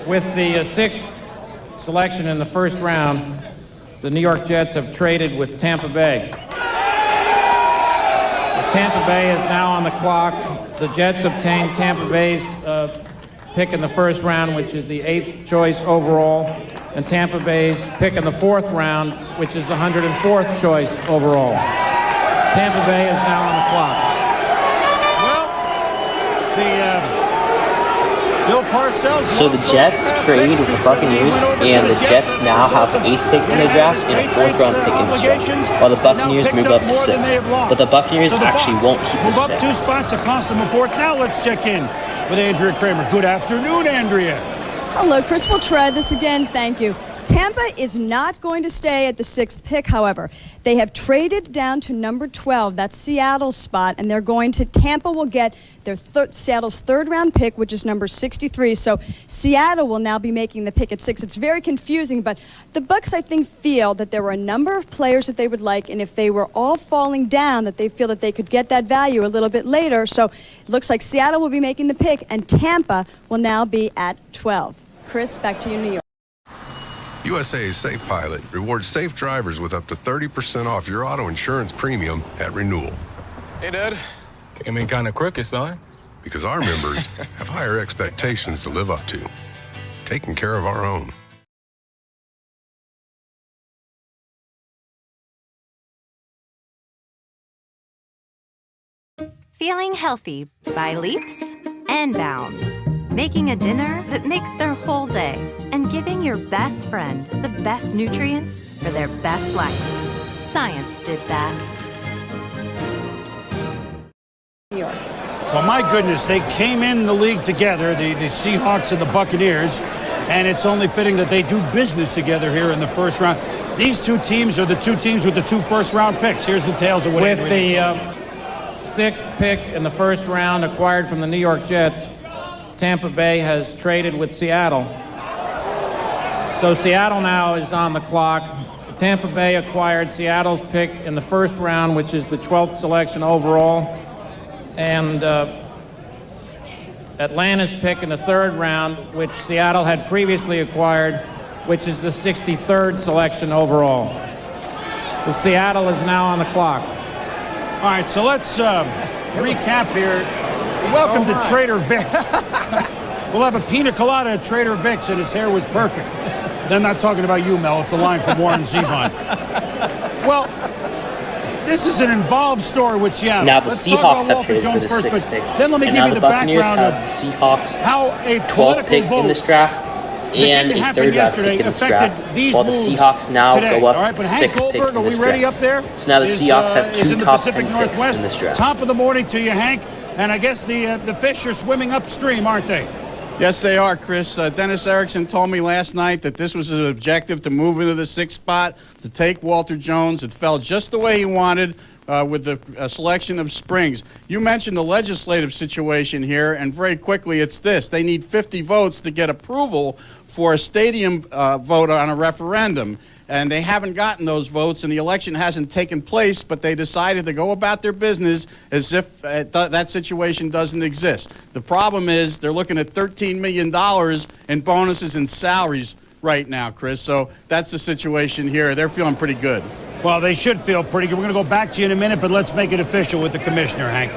With the 6th selection in the first round, the New York Jets have traded with Tampa Bay. Tampa Bay is now on the clock. The Jets obtained Tampa Bay's pick in the first round, which is the 8th choice overall, and Tampa Bay's pick in the 4th round, which is the 104th choice overall. Tampa Bay is now on the clock. Bill Parcells. So the Jets trade with the Buccaneers, and the Jets now have the 8th pick in the draft and a 4th round pick in the draft, while the Buccaneers move up to 6th. But the Buccaneers actually won't keep this move up pick. 2 spots, it costs them a 4th. Now let's check in with Andrea Kramer. Good afternoon, Andrea. Hello, Chris. We'll try this again. Thank you. Tampa is not going to stay at the 6th pick, however. They have traded down to number 12. That's Seattle's spot, and Tampa will get their Seattle's 3rd round pick, which is number 63. So Seattle will now be making the pick at 6. It's very confusing, but the Bucs, I think, feel that there were a number of players that they would like, and if they were all falling down, that they feel that they could get that value a little bit later. So it looks like Seattle will be making the pick, and Tampa will now be at 12. Chris, back to you, New York. USA's Safe Pilot rewards safe drivers with up to 30% off your auto insurance premium at renewal. Hey, Dad. Came in kind of crooked, son. Because our members have higher expectations to live up to. Taking care of our own. Feeling healthy by leaps and bounds. Making a dinner that makes their whole day, and giving your best friend the best nutrients for their best life. Science did that. New York. Well, my goodness, they came in the league together, the Seahawks and the Buccaneers, and it's only fitting that they do business together here in the first round. These two teams are the two teams with the 2 first-round picks. Here's the tales of what with the 6th pick in the first round acquired from the New York Jets, Tampa Bay has traded with Seattle. So Seattle now is on the clock. Tampa Bay acquired Seattle's pick in the first round, which is the 12th selection overall, and Atlanta's pick in the 3rd round, which Seattle had previously acquired, which is the 63rd selection overall. So Seattle is now on the clock. All right, so let's recap here. Welcome to Trader Vic's. We'll have a pina colada at Trader Vic's, and his hair was perfect. They're not talking about you, Mel. It's a line from Warren Zevon. Well, this is an involved story with Seattle. Now the Seahawks have traded for the 6th pick. Then let me give you the Buccaneers background have the Seahawks how a 12th pick in this draft and a 3rd round pick in this draft, while the Seahawks now go up to the 6th pick in this draft. So now the Seahawks have 2 top 10 picks in this draft. Top of the morning to you, Hank. And I guess the fish are swimming upstream, aren't they? Yes, they are, Chris. Dennis Erickson told me last night that this was his objective, to move into the 6th spot, to take Walter Jones. It fell just the way he wanted with the selection of Springs. You mentioned the legislative situation here, and very quickly it's this. They need 50 votes to get approval for a stadium vote on a referendum. And they haven't gotten those votes, and the election hasn't taken place, but they decided to go about their business as if that situation doesn't exist. The problem is they're looking at $13 million in bonuses and salaries right now, Chris. So that's the situation here. They're feeling pretty good. Well, they should feel pretty good. We're going to go back to you in a minute, but let's make it official with the commissioner, Hank.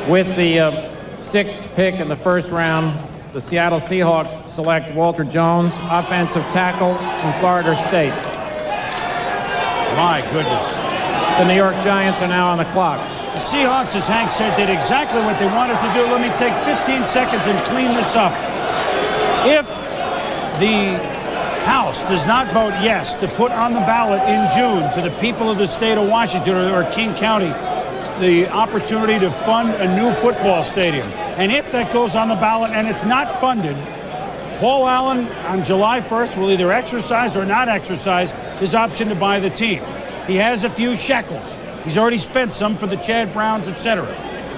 With the 6th pick in the first round, the Seattle Seahawks select Walter Jones, offensive tackle from Florida State. My goodness. The New York Giants are now on the clock. The Seahawks, as Hank said, did exactly what they wanted to do. Let me take 15 seconds and clean this up. If the House does not vote yes to put on the ballot in June to the people of the state of Washington or King County the opportunity to fund a new football stadium, and if that goes on the ballot and it's not funded, Paul Allen on July 1st will either exercise or not exercise his option to buy the team. He has a few shekels. He's already spent some for the Chad Browns, etc.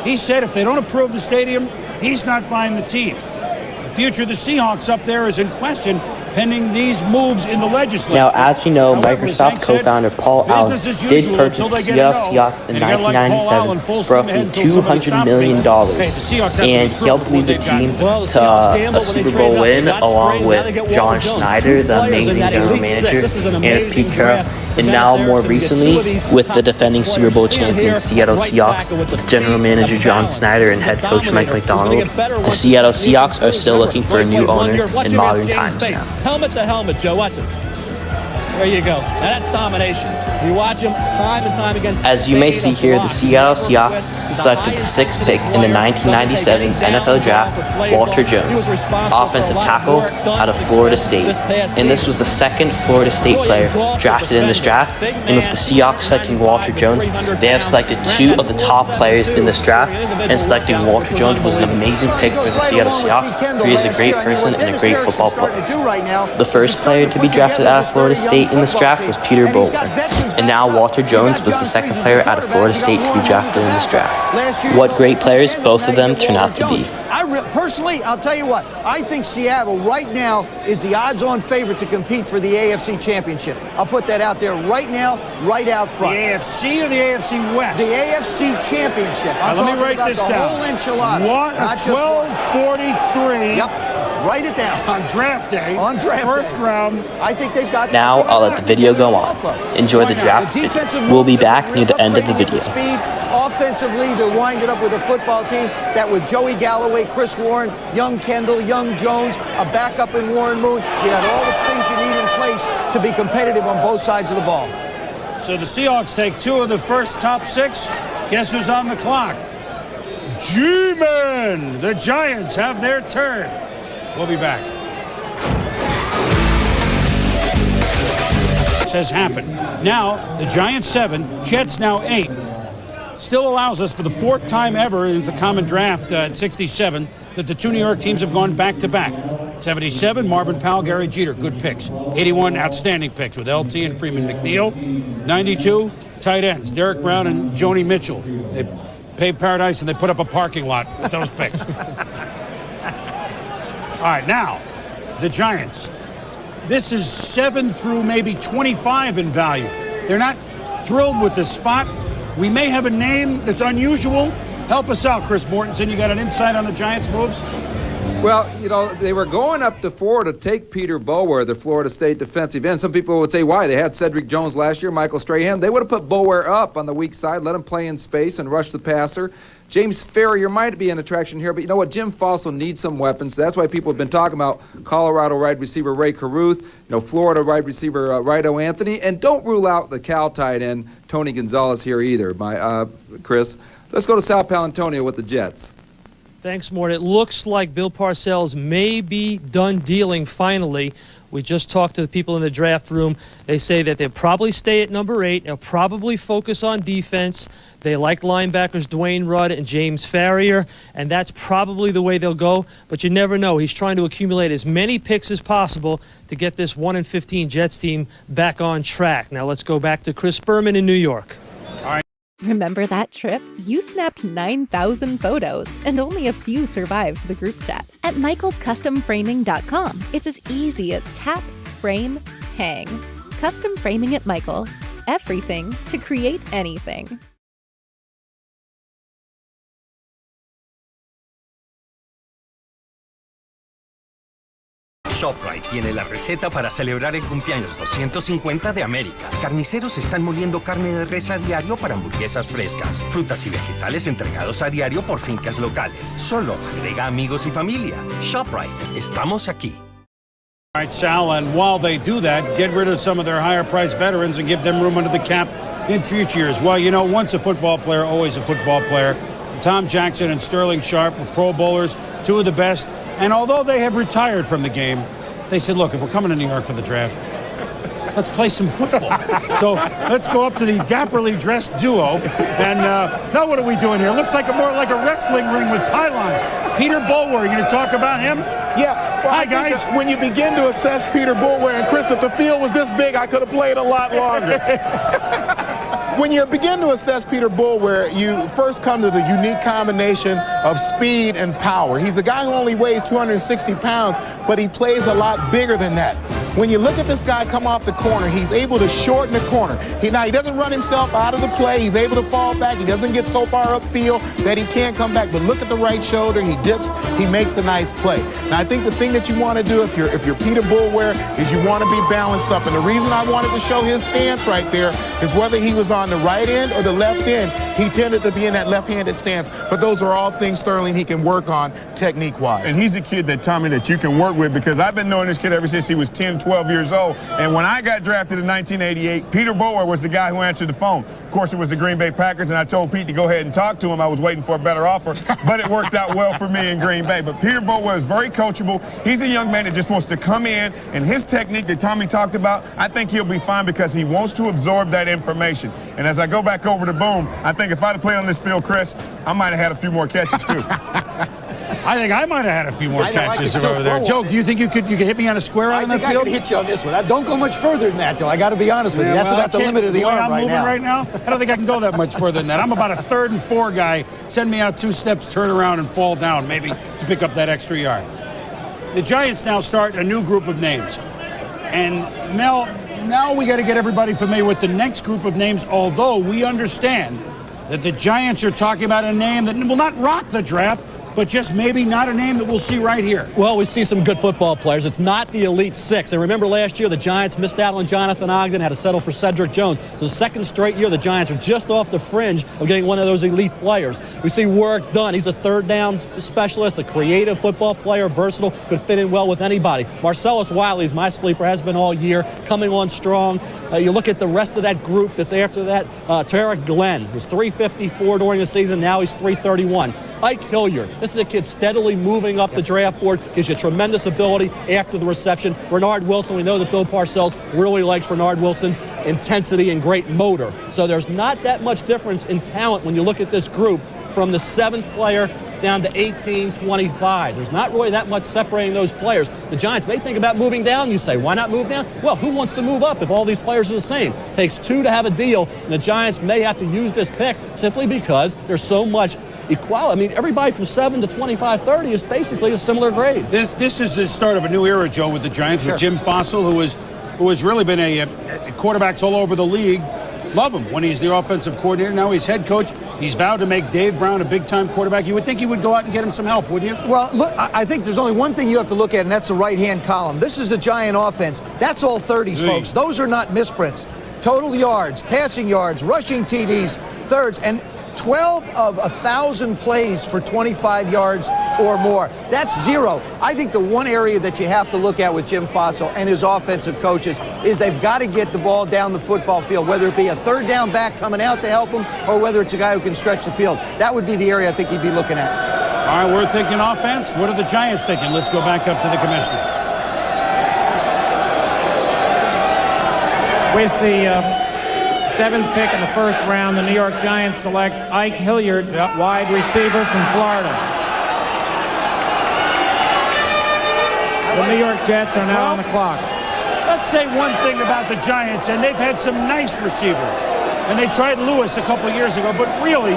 He said if they don't approve the stadium, he's not buying the team. The future of the Seahawks up there is in question pending these moves in the legislature. Now, as you know, Microsoft co-founder Paul Allen did purchase the Seattle Seahawks in 1997 for roughly $200 million, and he helped lead the team to a Super Bowl win along with John Schneider, the amazing general manager, and Pete Carroll. And now, more recently, with the defending Super Bowl champion Seattle Seahawks, with general manager John Snyder and head coach Mike McDonald, the Seattle Seahawks are still looking for a new owner in modern times now. Helmet to helmet, Joe. Watch it. There you go. Now that's domination. You watch him time and time again. As you may see here, the Seattle Seahawks selected the 6th pick in the 1997 NFL Draft, Walter Jones, offensive tackle out of Florida State. And this was the 2nd Florida State player drafted in this draft. And with the Seahawks selecting Walter Jones, they have selected 2 of the top players in this draft. And selecting Walter Jones was an amazing pick for the Seattle Seahawks. He is a great person and a great football player. The first player to be drafted out of Florida State in this draft was Peter Bowler. And now Walter Jones was the 2nd player out of Florida State to be drafted in this draft. What great players both of them turn out to be. Personally, I'll tell you what, I think Seattle right now is the odds-on favorite to compete for the AFC Championship. I'll put that out there right now, right out front. The AFC or the AFC West? The AFC Championship. Let me write this down. Whole enchilada. 12:43. Yep. Write it down. On draft day. On draft First day. round. I think they've got. Now I'll let the video go on. Enjoy the draft video. We'll be back near the end of the video. Speed. Offensively, they're winding up with a football team that with Joey Galloway, Chris Warren, young Kendall, young Jones, a backup in Warren Moon, you got all the things you need in place to be competitive on both sides of the ball. So the Seahawks take 2 of the first top 6. Guess who's on the clock? G-Men! The Giants have their turn. We'll be back. This has happened. Now, the Giants 7, Jets now 8. Still allows us for the 4th time ever in the common draft at 67 that the 2 New York teams have gone back-to-back. 77, Marvin Powell, Gary Jeter, good picks. 81, outstanding picks with LT and Freeman McNeil. 92, tight ends, Derek Brown and Joni Mitchell. They paid paradise and they put up a parking lot with those picks. All right, now, the Giants. This is 7 through maybe 25 in value. They're not thrilled with this spot. We may have a name that's unusual. Help us out, Chris Mortensen. You got an insight on the Giants' moves? Well, you know, they were going up to 4 to take Peter Bower, the Florida State defensive end. Some people would say, why? They had Cedric Jones last year, Michael Strahan. They would have put Bower up on the weak side, let him play in space and rush the passer. James Ferrier might be an attraction here, but you know what? Jim Fossil needs some weapons. That's why people have been talking about Colorado wide receiver Ray Caruth, Florida wide receiver Rido Anthony, and don't rule out the Cal tight end Tony Gonzalez here either, Chris. Let's go to Sal Palantonio with the Jets. Thanks, Mort. It looks like Bill Parcells may be done dealing finally. We just talked to the people in the draft room. They say that they'll probably stay at number 8. They'll probably focus on defense. They like linebackers Dwayne Rudd and James Farrier, and that's probably the way they'll go. But you never know. He's trying to accumulate as many picks as possible to get this 1-15 Jets team back on track. Now let's go back to Chris Berman in New York. Remember that trip? You snapped 9,000 photos, and only a few survived the group chat. At michaelscustomframing.com, it's as easy as tap, frame, hang. Custom framing at Michaels. Everything to create anything. ShopRite tiene la receta para celebrar el cumpleaños 250 de América. Carniceros están moliendo carne de res a diario para hamburguesas frescas. Frutas y vegetales entregados a diario por fincas locales. Solo agrega amigos y familia. ShopRite. Estamos aquí. All right, Sal, and while they do that, get rid of some of their higher-priced veterans and give them room under the cap in future years. Well, you know, once a football player, always a football player. Tom Jackson and Sterling Sharp were Pro Bowlers, 2 of the best. And although they have retired from the game, they said, look, if we're coming to New York for the draft, let's play some football. So let's go up to the dapperly dressed duo. And now what are we doing here? Looks like more like a wrestling ring with pylons. Peter Bower, you going to talk about him? Yeah. Well, Hi, guys. When you begin to assess Peter Bower, and Chris, if the field was this big, I could have played a lot longer. When you begin to assess Peter Bower, you first come to the unique combination of speed and power. He's a guy who only weighs 260 pounds, but he plays a lot bigger than that. When you look at this guy come off the corner, he's able to shorten the corner. He doesn't run himself out of the play. He's able to fall back. He doesn't get so far upfield that he can't come back. But look at the right shoulder. He dips. He makes a nice play. Now, I think the thing that you want to do if you're Peter Bower is you want to be balanced up. And the reason I wanted to show his stance right there is whether he was on the right end or the left end, he tended to be in that left-handed stance. But those are all things, Sterling, he can work on technique-wise. And he's a kid that, Tommy, that you can work with, because I've been knowing this kid ever since he was 10, 12 years old. And when I got drafted in 1988, Peter Bower was the guy who answered the phone. Of course, it was the Green Bay Packers, and I told Pete to go ahead and talk to him. I was waiting for a better offer, but it worked out well for me in Green Bay. But Peter Bower is very coachable. He's a young man that just wants to come in, and his technique that Tommy talked about, I think he'll be fine because he wants to absorb that information. And as I go back over to Boom, I think if I'd have played on this field, Chris, I might have had a few more catches too. I think I might have had a few more catches over there. Joe, do you think you could hit me on a square out in that field? I think I could hit you on this one. Don't go much further than that, though. I got to be honest with you. That's about the limit of the arm I'm moving right now. I don't think I can go that much further than that. I'm about a 3rd and 4 guy. Send me out 2 steps, turn around, and fall down, maybe to pick up that extra yard. The Giants now start a new group of names. And Mel, now we got to get everybody familiar with the next group of names, although we understand that the Giants are talking about a name that will not rock the draft, but just maybe not a name that we'll see right here. Well, we see some good football players. It's not the Elite Six. And remember last year, the Giants missed out on Jonathan Ogden, had to settle for Cedric Jones. So the second straight year, the Giants are just off the fringe of getting one of those elite players. We see Warrick Dunn. He's a third down specialist, a creative football player, versatile, could fit in well with anybody. Marcellus Wiley's my sleeper, has been all year, coming on strong. You look at the rest of that group that's after that. Tarek Glenn was 354 during the season. Now he's 331. Ike Hilliard. This is a kid steadily moving up the draft board. Gives you tremendous ability after the reception. Renard Wilson. We know that Bill Parcells really likes Renard Wilson's intensity and great motor. So there's not that much difference in talent when you look at this group from the 7th player down to 18-25. There's not really that much separating those players. The Giants may think about moving down. You say, why not move down? Well, who wants to move up if all these players are the same? It takes 2 to have a deal, and the Giants may have to use this pick simply because there's so much equality. I mean, everybody from 7 to 25, 30 is basically a similar grade. This is the start of a new era, Joe, with the Giants, with Jim Fossil, who has really been a quarterbacks all over the league. Love him when he's the offensive coordinator. Now he's head coach. He's vowed to make Dave Brown a big-time quarterback. You would think he would go out and get him some help, wouldn't you? Well, look, I think there's only one thing you have to look at, and that's the right-hand column. This is the Giant offense. That's all 30s, folks. Those are not misprints. Total yards, passing yards, rushing TDs, thirds, and 12 of 1,000 plays for 25 yards or more. That's 0. I think the one area that you have to look at with Jim Fossil and his offensive coaches is they've got to get the ball down the football field, whether it be a third down back coming out to help him or whether it's a guy who can stretch the field. That would be the area I think he'd be looking at. All right, we're thinking offense. What are the Giants thinking? Let's go back up to the commissioner. With the 7th pick in the 1st round, the New York Giants select Ike Hilliard, wide receiver from Florida. The New York Jets are now on the clock. Let's say one thing about the Giants, and they've had some nice receivers. And they tried Lewis a couple years ago, but really,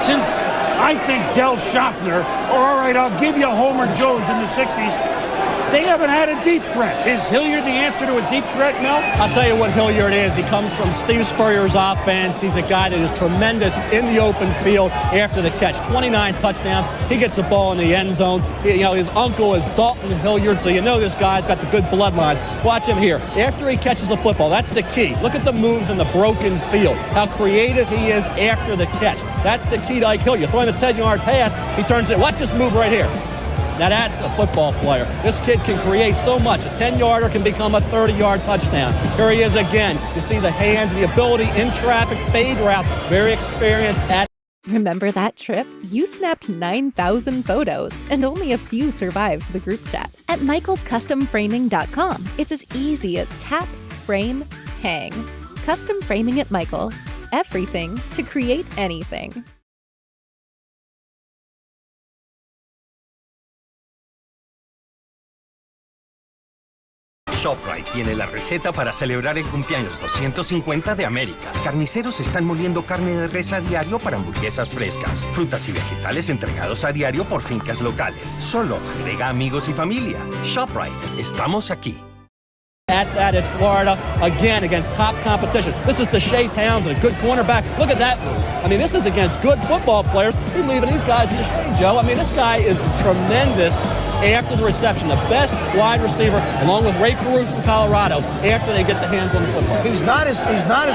since I think Del Schaffner, or all right, I'll give you Homer Jones in the 60s, they haven't had a deep threat. Is Hilliard the answer to a deep threat, Mel? I'll tell you what Hilliard is. He comes from Steve Spurrier's offense. He's a guy that is tremendous in the open field after the catch. 29 touchdowns. He gets the ball in the end zone. His uncle is Dalton Hilliard, so you know this guy's got the good bloodlines. Watch him here. After he catches the football, that's the key. Look at the moves in the broken field. How creative he is after the catch. That's the key to Ike Hilliard. You're throwing a 10-yard pass, he turns it. Watch this move right here. Now that's a football player. This kid can create so much. A 10-yarder can become a 30-yard touchdown. Here he is again. You see the hands, the ability in traffic, fade routes, very experienced at. Remember that trip? You snapped 9,000 photos and only a few survived the group chat. At michaelscustomframing.com, it's as easy as tap, frame, hang. Custom framing at Michaels. Everything to create anything. ShopRite tiene la receta para celebrar el cumpleaños 250 de América. Carniceros están moliendo carne de res a diario para hamburguesas frescas. Frutas y vegetales entregados a diario por fincas locales. Solo agrega amigos y familia. ShopRite, estamos aquí. At that in Florida, again against top competition. This is Deshae Townsend, a good cornerback. Look at that move. I mean, this is against good football players. He's leaving these guys in the shade, Joe. I mean, this guy is tremendous after the reception. The best wide receiver, along with Ray Caruth from Colorado, after they get the hands on the football. He's not as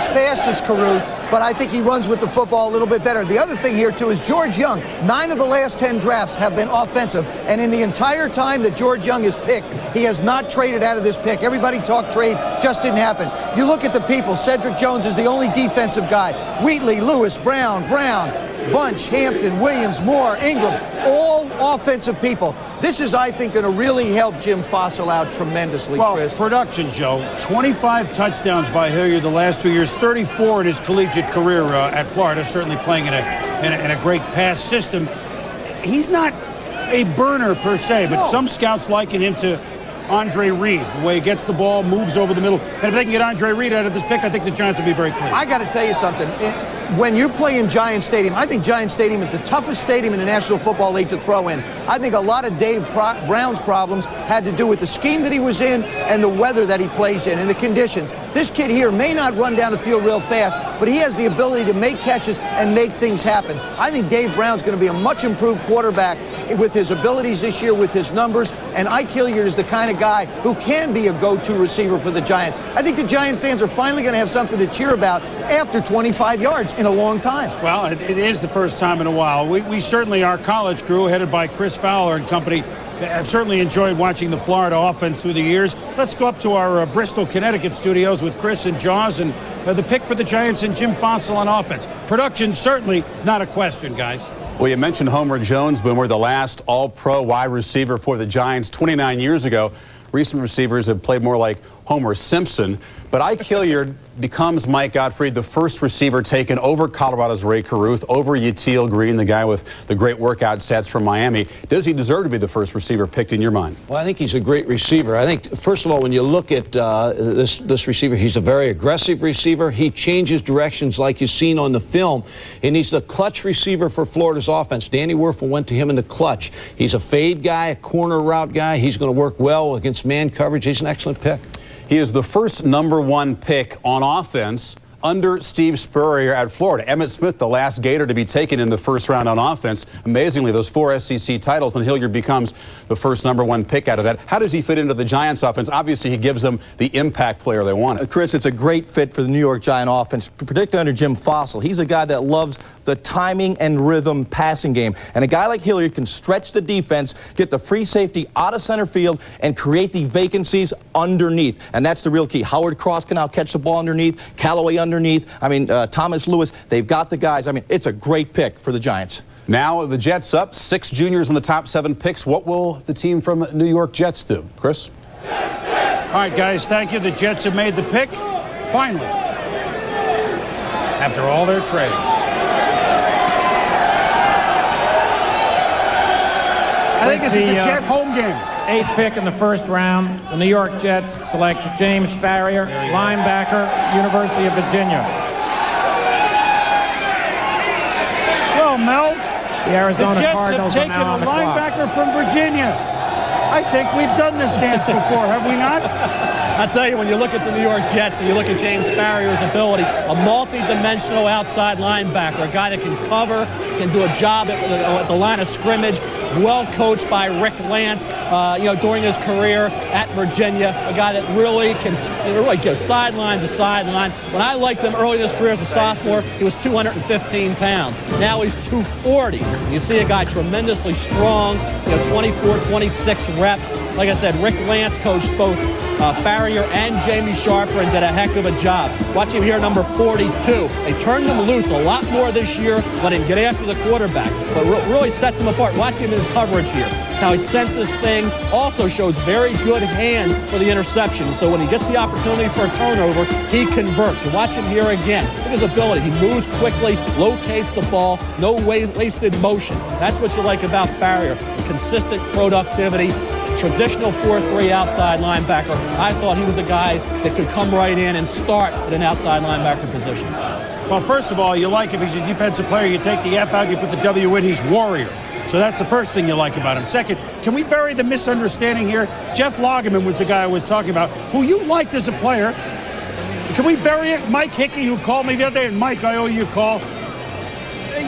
fast as Caruth, but I think he runs with the football a little bit better. The other thing here, too, is George Young. 9 of the last 10 drafts have been offensive, and in the entire time that George Young is picked, he has not traded out of this pick. Everybody talked trade, just didn't happen. You look at the people. Cedric Jones is the only defensive guy. Wheatley, Lewis, Brown, Bunch, Hampton, Williams, Moore, Ingram, all offensive people. This is, I think, going to really help Jim Fossil out tremendously, Chris. Production, Joe. 25 touchdowns by Hilliard the last 2 years, 34 in his collegiate career at Florida, certainly playing in a great pass system. He's not a burner per se, but some scouts liken him to Andre Reed, the way he gets the ball, moves over the middle. And if they can get Andre Reed out of this pick, I think the Giants will be very pleased. I got to tell you something. When you play in Giant Stadium, I think Giant Stadium is the toughest stadium in the National Football League to throw in. I think a lot of Dave Brown's problems had to do with the scheme that he was in and the weather that he plays in and the conditions. This kid here may not run down the field real fast, but he has the ability to make catches and make things happen. I think Dave Brown's going to be a much improved quarterback with his abilities this year, with his numbers, and Ike Hilliard is the kind of guy who can be a go-to receiver for the Giants. I think the Giant fans are finally going to have something to cheer about after 25 yards in a long time. Well, it is the first time in a while. We certainly, our college crew, headed by Chris Fowler and company, have certainly enjoyed watching the Florida offense through the years. Let's go up to our Bristol, Connecticut studios with Chris and Jaws and the pick for the Giants and Jim Fossil on offense. Production, certainly not a question, guys. Well, you mentioned Homer Jones, Boomer, the last all-pro wide receiver for the Giants 29 years ago. Recent receivers have played more like Homer Simpson. But Ike Hilliard becomes Mike Gottfried, the first receiver taken over Colorado's Ray Caruth, over Yatil Green, the guy with the great workout stats from Miami. Does he deserve to be the first receiver picked in your mind? Well, I think he's a great receiver. I think, first of all, when you look at this receiver, he's a very aggressive receiver. He changes directions like you've seen on the film, and he's the clutch receiver for Florida's offense. Danny Werfel went to him in the clutch. He's a fade guy, a corner route guy. He's going to work well against man coverage. He's an excellent pick. He is the first #1 pick on offense under Steve Spurrier at Florida. Emmitt Smith, the last Gator to be taken in the first round on offense. Amazingly, those 4 SEC titles, and Hilliard becomes the first #1 pick out of that. How does he fit into the Giants offense? Obviously, he gives them the impact player they wanted. Chris, it's a great fit for the New York Giant offense, particularly under Jim Fossil. He's a guy that loves the timing and rhythm passing game. And a guy like Hilliard can stretch the defense, get the free safety out of center field, and create the vacancies underneath. And that's the real key. Howard Cross can now catch the ball underneath, Callaway underneath. I mean, Thomas Lewis, they've got the guys. I mean, it's a great pick for the Giants. Now the Jets up, 6 juniors in the top 7 picks. What will the team from New York Jets do? Chris? All right, guys, thank you. The Jets have made the pick, finally, after all their trades. I think this is the Jet home game. 8th pick in the first round, the New York Jets select James Farrior, linebacker, University of Virginia. Well, Mel, the Arizona Jets Cardinals have taken are now on a the clock. linebacker from Virginia. I think we've done this dance before, have we not? I tell you, when you look at the New York Jets and you look at James Farrier's ability, a multi-dimensional outside linebacker, a guy that can cover, can do a job at the line of scrimmage, well coached by Rick Lance, during his career at Virginia, a guy that really can go sideline to sideline. When I liked him early in his career as a sophomore, he was 215 pounds. Now he's 240. You see a guy tremendously strong, 24, 26 reps. Like I said, Rick Lance coached both Farrior and Jamie Sharper and did a heck of a job. Watch him here, number 42. They turned him loose a lot more this year, let him get after the quarterback, but really sets him apart. Watch him in coverage here. It's how he senses things. Also shows very good hands for the interception. So when he gets the opportunity for a turnover, he converts. You watch him here again. Look at his ability. He moves quickly, locates the ball, no wasted motion. That's what you like about Farrior. Consistent productivity. Traditional 4-3 outside linebacker. I thought he was a guy that could come right in and start at an outside linebacker position. Well, first of all, you like if he's a defensive player, you take the F out, you put the W in, he's warrior. So that's the first thing you like about him. Second, can we bury the misunderstanding here? Jeff Lageman was the guy I was talking about, who you liked as a player. Can we bury it? Mike Hickey, who called me the other day, and Mike, I owe you a call.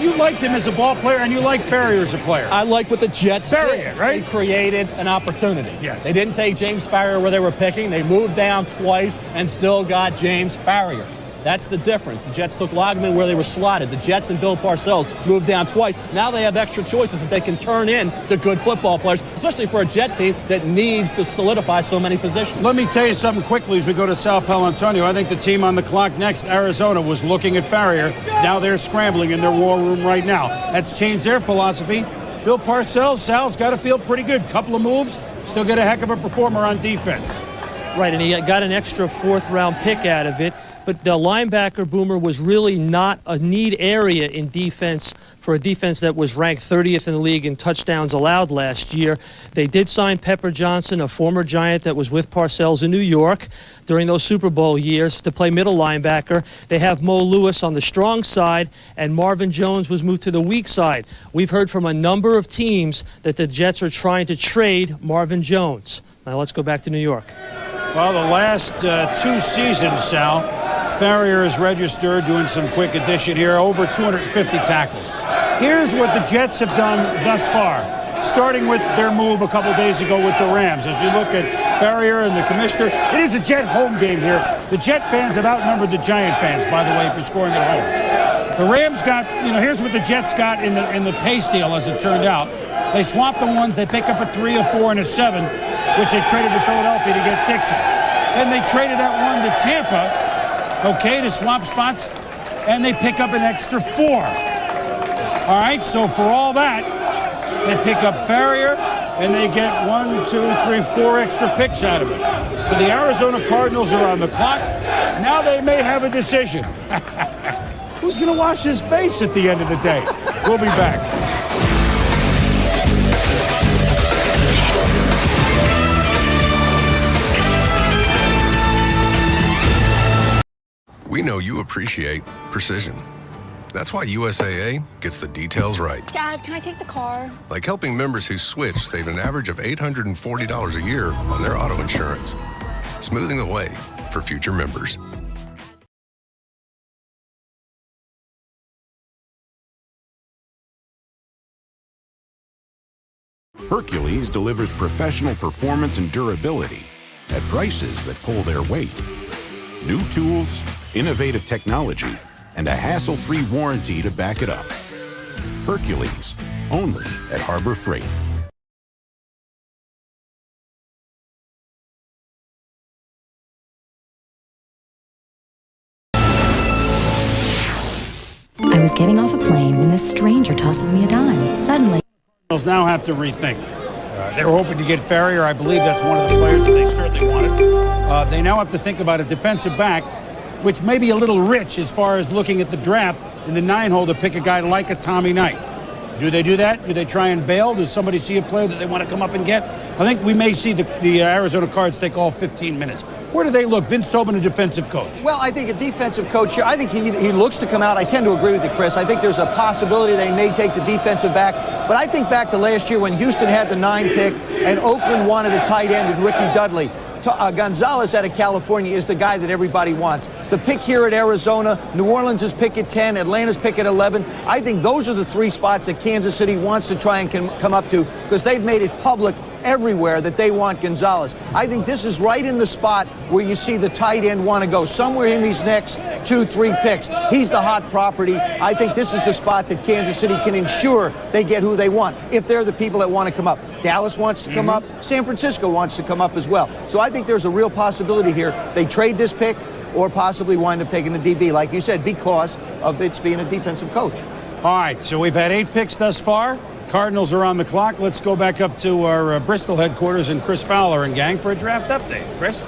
you liked him as a ball player, and you like Farrier as a player. I like what the Jets Farrier, did. right? They created an opportunity. Yes. They didn't take James Farrier where they were picking. They moved down twice and still got James Farrier. That's the difference. The Jets took Logman where they were slotted. The Jets and Bill Parcells moved down twice. Now they have extra choices that they can turn into good football players, especially for a Jet team that needs to solidify so many positions. Let me tell you something quickly as we go to South Palo Antonio. I think the team on the clock next, Arizona, was looking at Farrier. Now they're scrambling in their war room right now. That's changed their philosophy. Bill Parcells, Sal's got to feel pretty good. Couple of moves, still get a heck of a performer on defense. Right, and he got an extra fourth-round pick out of it. But the linebacker, Boomer, was really not a need area in defense for a defense that was ranked 30th in the league in touchdowns allowed last year. They did sign Pepper Johnson, a former Giant that was with Parcells in New York during those Super Bowl years, to play middle linebacker. They have Mo Lewis on the strong side, and Marvin Jones was moved to the weak side. We've heard from a number of teams that the Jets are trying to trade Marvin Jones. Now let's go back to New York. Well, the last 2 seasons, Sal, Farrier is registered, doing some quick addition here, over 250 tackles. Here's what the Jets have done thus far, starting with their move a couple days ago with the Rams. As you look at Farrier and the commissioner, it is a Jet home game here. The Jet fans have outnumbered the Giant fans, by the way, if you're scoring at home. The Rams got, here's what the Jets got in the pace deal, as it turned out. They swapped the ones, they pick up a 3, a 4, and a 7, which they traded to Philadelphia to get Dixon. Then they traded that one to Tampa, okay, to swap spots, and they pick up an extra 4. All right, so for all that, they pick up Farrier, and they get 1, 2, 3, 4 extra picks out of it. So the Arizona Cardinals are on the clock. Now they may have a decision. Who's going to wash his face at the end of the day? We'll be back. We know you appreciate precision. That's why USAA gets the details right. Dad, can I take the car? Like helping members who switch save an average of $840 a year on their auto insurance, smoothing the way for future members. Hercules delivers professional performance and durability at prices that pull their weight. New tools, innovative technology, and a hassle-free warranty to back it up. Hercules, only at Harbor Freight. I was getting off a plane when this stranger tosses me a dime. Suddenly, Cardinals now have to rethink. They were hoping to get Farrier. I believe that's one of the players that they certainly wanted. They now have to think about a defensive back, which may be a little rich as far as looking at the draft in the 9-hole to pick a guy like a Tommy Knight. Do they do that? Do they try and bail? Does somebody see a player that they want to come up and get? I think we may see the Arizona Cards take all 15 minutes. Where do they look? Vince Tobin, a defensive coach. Well, I think a defensive coach here, I think he looks to come out. I tend to agree with you, Chris. I think there's a possibility they may take the defensive back. But I think back to last year when Houston had the 9 pick and Oakland wanted a tight end with Ricky Dudley. Gonzalez out of California is the guy that everybody wants. The pick here at Arizona, New Orleans' pick at 10, Atlanta's pick at 11. I think those are the 3 spots that Kansas City wants to try and come up to because they've made it public everywhere that they want Gonzalez. I think this is right in the spot where you see the tight end want to go, somewhere in these next 2, 3 picks. He's the hot property. I think this is the spot that Kansas City can ensure they get who they want, if they're the people that want to come up. Dallas wants to come up. San Francisco wants to come up as well. So I think there's a real possibility here. They trade this pick or possibly wind up taking the DB, like you said, because of its being a defensive coach. All right, so we've had 8 picks thus far. Cardinals are on the clock. Let's go back up to our Bristol headquarters and Chris Fowler and gang for a draft update. Chris?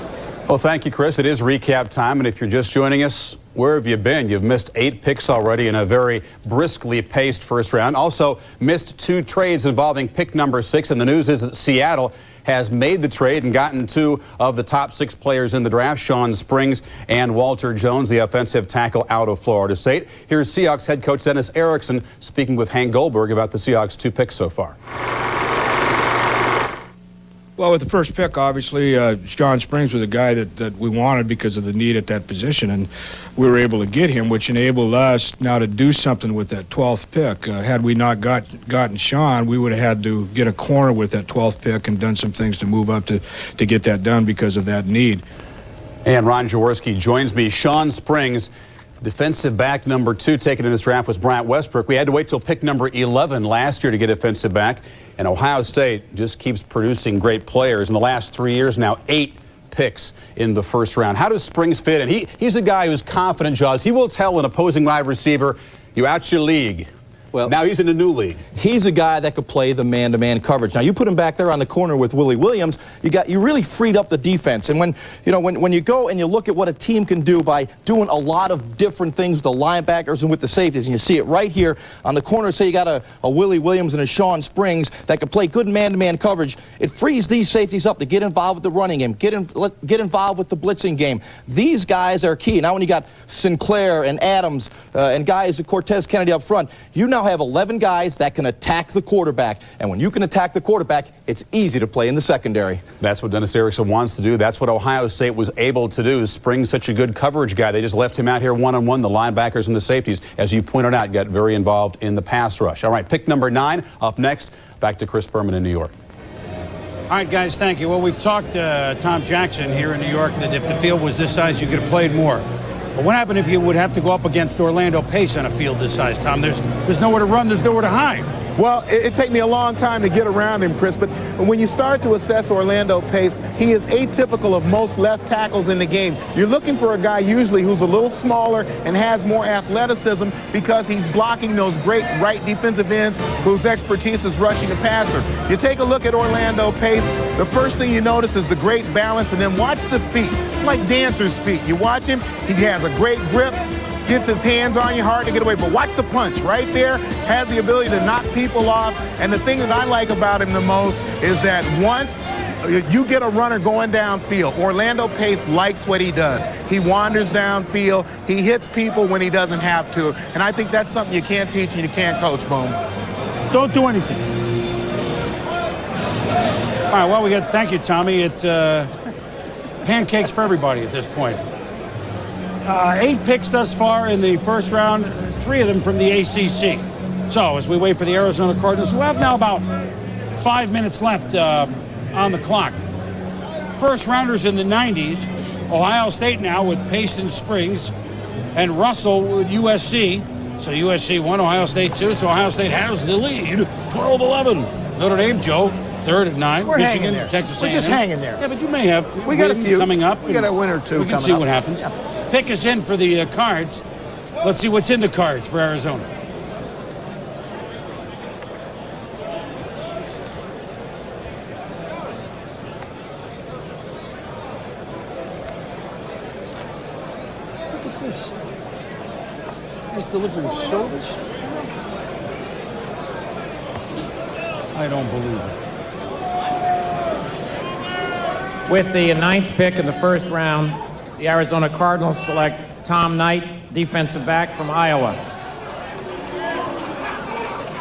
Well, thank you, Chris. It is recap time, and if you're just joining us, where have you been? You've missed 8 picks already in a very briskly paced first round. Also missed 2 trades involving pick number 6, and the news is that Seattle has made the trade and gotten 2 of the top 6 players in the draft, Sean Springs and Walter Jones, the offensive tackle out of Florida State. Here's Seahawks head coach Dennis Erickson speaking with Hank Goldberg about the Seahawks' 2 picks so far. Well, with the first pick, obviously, Sean Springs was a guy that we wanted because of the need at that position, and we were able to get him, which enabled us now to do something with that 12th pick. Had we not gotten Sean, we would have had to get a corner with that 12th pick and done some things to move up to get that done because of that need. And Ron Jaworski joins me. Sean Springs, defensive back number 2 taken in this draft was Bryant Westbrook. We had to wait till pick number 11 last year to get defensive back. And Ohio State just keeps producing great players. In the last 3 years now, 8 picks in the first round. How does Springs fit in? He's a guy who's confident, Jaws. He will tell an opposing wide receiver, you out your league. Well, now he's in a new league. He's a guy that could play the man-to-man coverage. Now you put him back there on the corner with Willie Williams, you really freed up the defense. And when you go and you look at what a team can do by doing a lot of different things with the linebackers and with the safeties, and you see it right here on the corner. Say you got a Willie Williams and a Sean Springs that can play good man-to-man coverage. It frees these safeties up to get involved with the running game, get involved with the blitzing game. These guys are key. Now when you got Sinclair and Adams and guys like Cortez Kennedy up front, you now have 11 guys that can attack the quarterback. And when you can attack the quarterback, it's easy to play in the secondary. That's what Dennis Erickson wants to do. That's what Ohio State was able to do. Springs such a good coverage guy. They just left him out here one-on-one. The linebackers and the safeties, as you pointed out, got very involved in the pass rush. All right, pick number 9 up next. Back to Chris Berman in New York. All right, guys, thank you. Well, we've talked to Tom Jackson here in New York that if the field was this size, you could have played more. But what happened if you would have to go up against Orlando Pace on a field this size, Tom? There's nowhere to run, there's nowhere to hide. Well, it took me a long time to get around him, Chris, but when you start to assess Orlando Pace, he is atypical of most left tackles in the game. You're looking for a guy usually who's a little smaller and has more athleticism because he's blocking those great right defensive ends whose expertise is rushing the passer. You take a look at Orlando Pace, the first thing you notice is the great balance, and then watch the feet. It's like dancer's feet. You watch him, he has a great grip, gets his hands on you, hard to get away. But watch the punch right there, has the ability to knock people off. And the thing that I like about him the most is that once you get a runner going downfield, Orlando Pace likes what he does. He wanders downfield. He hits people when he doesn't have to. And I think that's something you can't teach and you can't coach, Boom. Don't do anything. All right, well, thank you, Tommy. It's pancakes for everybody at this point. 8 picks thus far in the first round, 3 of them from the ACC. So as we wait for the Arizona Cardinals, who have now about 5 minutes left on the clock. First rounders in the 90s, Ohio State now with Pace and Springs, and Russell with USC. So USC 1, Ohio State 2, so Ohio State has the lead, 12-11. Notre Dame, Joe, 3rd at 9. We're Michigan, hanging there. Texas We're A&M. just hanging there. Yeah, but you may have. We got a few coming up. We got a win or two. We can coming see up. what happens. Yeah. Pick us in for the cards. Let's see what's in the cards for Arizona. Look at this. He's delivering sodas. I don't believe it. With the 9th pick in the first round, the Arizona Cardinals select Tom Knight, defensive back from Iowa.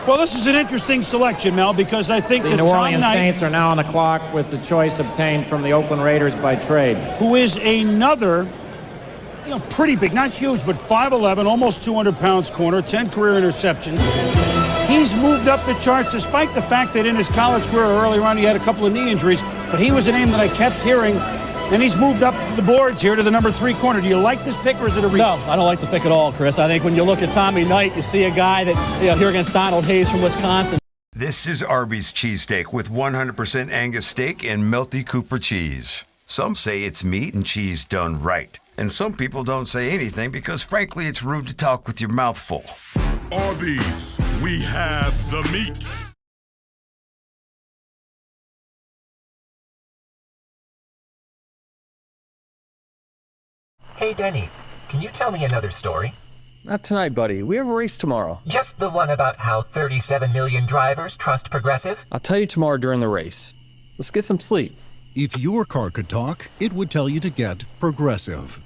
Well, this is an interesting selection, Mel, because I think The that New Tom Orleans Knight, Saints are now on the clock with the choice obtained from the Oakland Raiders by trade. who is another, pretty big, not huge, but 5'11", almost 200 pounds corner, 10 career interceptions. He's moved up the charts despite the fact that in his college career earlier on he had a couple of knee injuries, but he was a name that I kept hearing, and he's moved up the boards here to the number 3 corner. Do you like this pick, or is it a reach? No, I don't like the pick at all, Chris. I think when you look at Tommy Knight, you see a guy that, here against Donald Hayes from Wisconsin. This is Arby's cheesesteak with 100% Angus steak and melty Cooper cheese. Some say it's meat and cheese done right. And some people don't say anything because, frankly, it's rude to talk with your mouth full. Arby's, we have the meat. Hey, Denny, can you tell me another story? Not tonight, buddy. We have a race tomorrow. Just the one about how 37 million drivers trust Progressive? I'll tell you tomorrow during the race. Let's get some sleep. If your car could talk, it would tell you to get Progressive.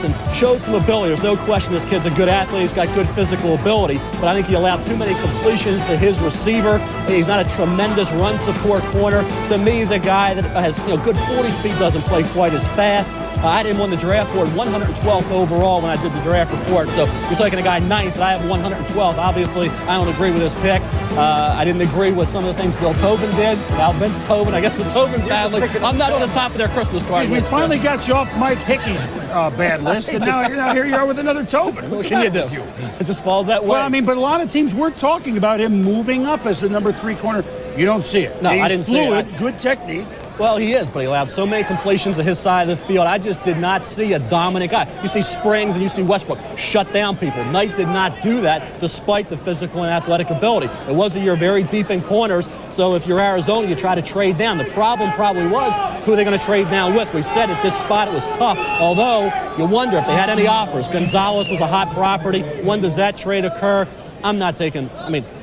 Robinson showed some ability. There's no question this kid's a good athlete. He's got good physical ability, but I think he allowed too many completions to his receiver. He's not a tremendous run support corner. To me, he's a guy that has good 40 speed, doesn't play quite as fast. I had him on the draft board 112th overall when I did the draft report. So you're taking a guy 9th, and I have 112th. Obviously, I don't agree with this pick. I didn't agree with some of the things Bill Tobin did. Now Vince Tobin, I guess the Tobin family. I'm not on the top of their Christmas card. Jeez, we finally got you off Mike Hickey's bad list, and now here you are with another Tobin. What can you do? It just falls that way. Well, I mean, but a lot of teams were talking about him moving up as the number 3 corner. You don't see it. No, He's I didn't see it. fluid, good technique. Well, he is, but he allowed so many completions to his side of the field. I just did not see a dominant guy. You see Springs and you see Westbrook shut down people. Knight did not do that despite the physical and athletic ability. It was a year very deep in corners, so if you're Arizona, you try to trade down. The problem probably was who are they going to trade down with. We said at this spot it was tough, although you wonder if they had any offers. Gonzalez was a hot property. When does that trade occur? I'm not taking,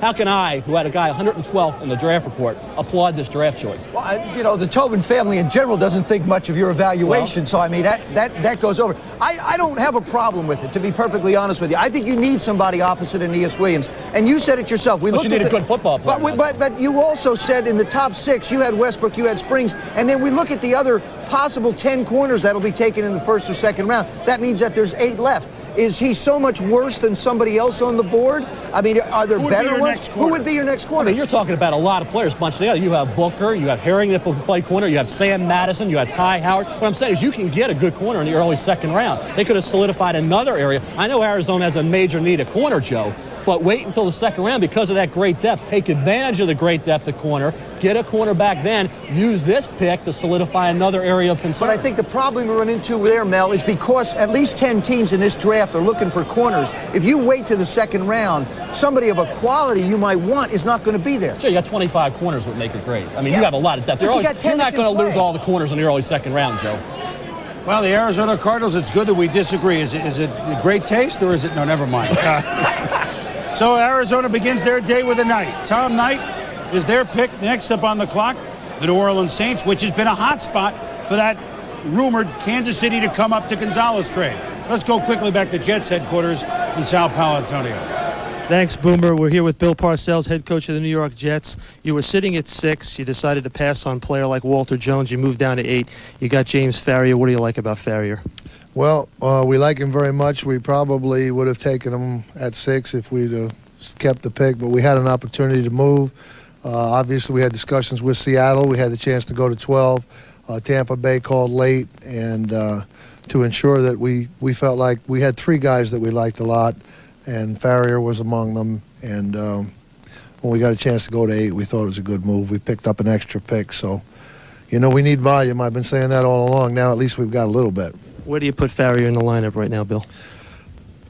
how can I, who had a guy 112th in the draft report, applaud this draft choice? Well, the Tobin family in general doesn't think much of your evaluation, so that goes over. I don't have a problem with it, to be perfectly honest with you. I think you need somebody opposite Aeneas Williams, and you said it yourself. But you need a good football player. But you also said in the top 6, you had Westbrook, you had Springs, and then we look at the other possible 10 corners that'll be taken in the first or second round. That means that there's 8 left. Is he so much worse than somebody else on the board? I mean, are there better ones? Who would be your next corner? You're talking about a lot of players bunched together. You have Booker, you have Herring that can play corner, you have Sam Madison, you have Ty Howard. What I'm saying is you can get a good corner in the early second round. They could have solidified another area. I know Arizona has a major need at corner, Joe, but wait until the second round because of that great depth. Take advantage of the great depth at corner. Get a cornerback then. Use this pick to solidify another area of concern. But I think the problem we run into there, Mel, is because at least 10 teams in this draft are looking for corners. If you wait to the second round, somebody of a quality you might want is not going to be there. Sure, you got 25 corners would make it great. You have a lot of depth. You're not going to lose all the corners in the early second round, Joe. Well, the Arizona Cardinals, it's good that we disagree. Is it great taste or is it? No, never mind. So Arizona begins their day with a Knight. Tom Knight is their pick. Next up on the clock, the New Orleans Saints, which has been a hot spot for that rumored Kansas City to come up to Gonzalez trade. Let's go quickly back to Jets headquarters in Sao Paulo, Antonio. Thanks, Boomer. We're here with Bill Parcells, head coach of the New York Jets. You were sitting at 6. You decided to pass on a player like Walter Jones. You moved down to 8. You got James Farrior. What do you like about Farrior? Well, we like him very much. We probably would have taken him at 6 if we'd kept the pick, but we had an opportunity to move. Obviously, we had discussions with Seattle. We had the chance to go to 12. Tampa Bay called late, and to ensure that we felt like we had 3 guys that we liked a lot, and Farrior was among them. And when we got a chance to go to 8, we thought it was a good move. We picked up an extra pick, so, we need volume. I've been saying that all along. Now at least we've got a little bit. Where do you put Farrior in the lineup right now, Bill?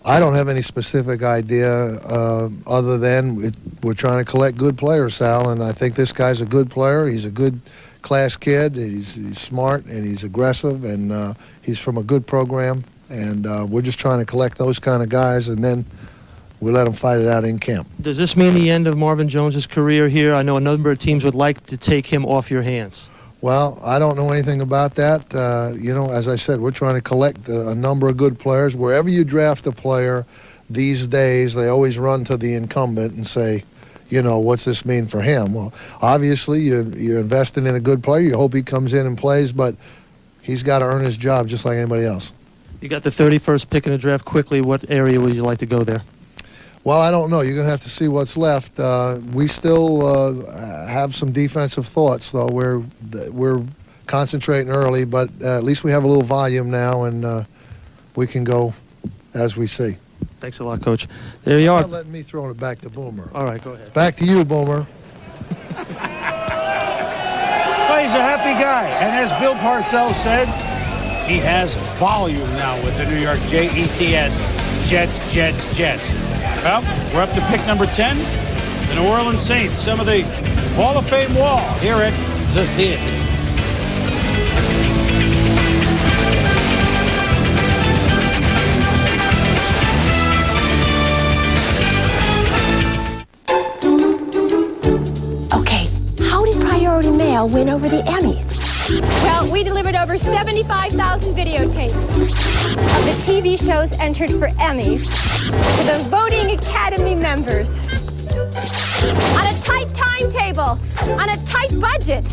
I don't have any specific idea other than we're trying to collect good players, Sal, and I think this guy's a good player. He's a good class kid. He's smart, and he's aggressive, and he's from a good program, and we're just trying to collect those kind of guys, and then we let them fight it out in camp. Does this mean the end of Marvin Jones's career here? I know a number of teams would like to take him off your hands. Well, I don't know anything about that. As I said, we're trying to collect a number of good players. Wherever you draft a player these days, they always run to the incumbent and say, what's this mean for him? Well, obviously, you're investing in a good player. You hope he comes in and plays, but he's got to earn his job just like anybody else. You got the 31st pick in the draft quickly. What area would you like to go there? Well, I don't know. You're going to have to see what's left. We still have some defensive thoughts, though. We're concentrating early, but at least we have a little volume now, and we can go as we see. Thanks a lot, Coach. There you are. Not letting me throw it back to Boomer. All right, go ahead. Back to you, Boomer. Well, he's a happy guy, and as Bill Parcells said, he has volume now with the New York Jets. Jets. Well, we're up to pick number 10, the New Orleans Saints, some of the Hall of Fame wall here at the Theater. Okay, how did Priority Mail win over the Emmys? Well, we delivered over 75,000 videotapes of the TV shows entered for Emmys to the voting Academy members. On a tight timetable, on a tight budget.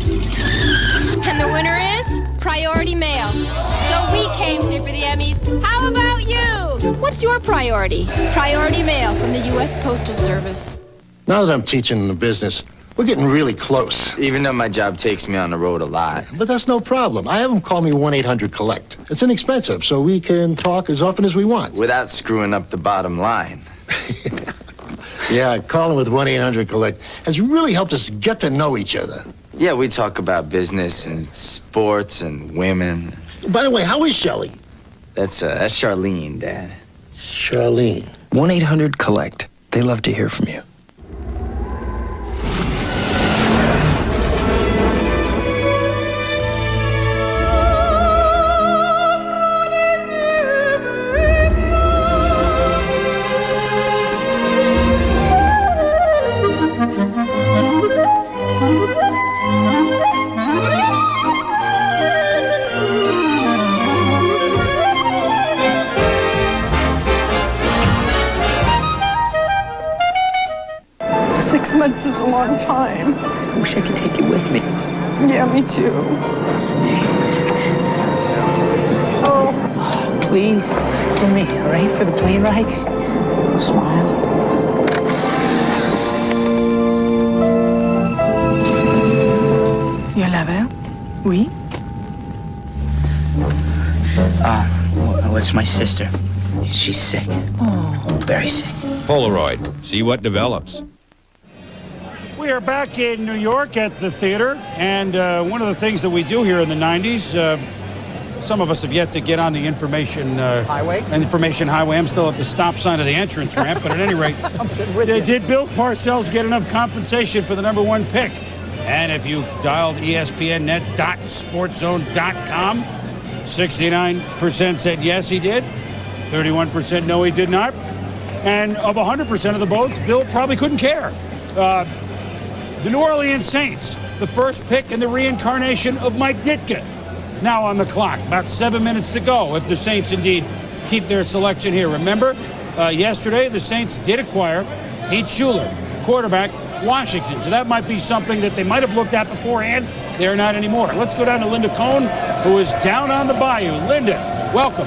And the winner is Priority Mail. So we came here for the Emmys. How about you? What's your priority? Priority Mail from the U.S. Postal Service. Now that I'm teaching in the business, we're getting really close. Even though my job takes me on the road a lot. But that's no problem. I have them call me 1-800-COLLECT. It's inexpensive, so we can talk as often as we want. Without screwing up the bottom line. Yeah, calling with 1-800-COLLECT has really helped us get to know each other. Yeah, we talk about business and sports and women. By the way, how is Shelley? That's Charlene, Dad. Charlene. 1-800-COLLECT. They love to hear from you. Months is a long time. I wish I could take you with me. Yeah, me too. Oh, please, for me, all right, for the plane ride. Smile. You love her? Oui. Well, it's my sister. She's sick. Oh, very sick. Polaroid. See what develops. We are back in New York at the theater, and one of the things that we do here in the 90s, some of us have yet to get on the information highway. I'm still at the stop sign of the entrance ramp, but at any rate, I'm sitting with you. Did Bill Parcells get enough compensation for the #1 pick? And if you dialed ESPNnet.sportzone.com, 69% said yes, he did. 31% no, he did not. And of 100% of the votes, Bill probably couldn't care. The New Orleans Saints, the first pick in the reincarnation of Mike Ditka. Now on the clock, about 7 minutes to go if the Saints indeed keep their selection here. Remember, yesterday the Saints did acquire Heath Shuler, quarterback, Washington. So that might be something that they might have looked at beforehand. They're not anymore. Let's go down to Linda Cohn, who is down on the bayou. Linda, welcome.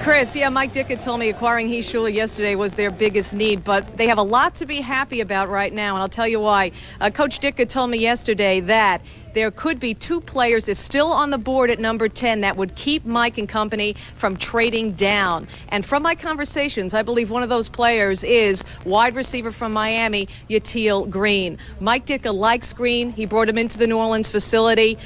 Chris, yeah, Mike Ditka told me acquiring Heath Shuler yesterday was their biggest need, but they have a lot to be happy about right now, and I'll tell you why. Coach Ditka told me yesterday that there could be 2 players, if still on the board at number 10, that would keep Mike and company from trading down. And from my conversations, I believe one of those players is wide receiver from Miami, Yatil Green. Mike Ditka likes Green. He brought him into the New Orleans facility.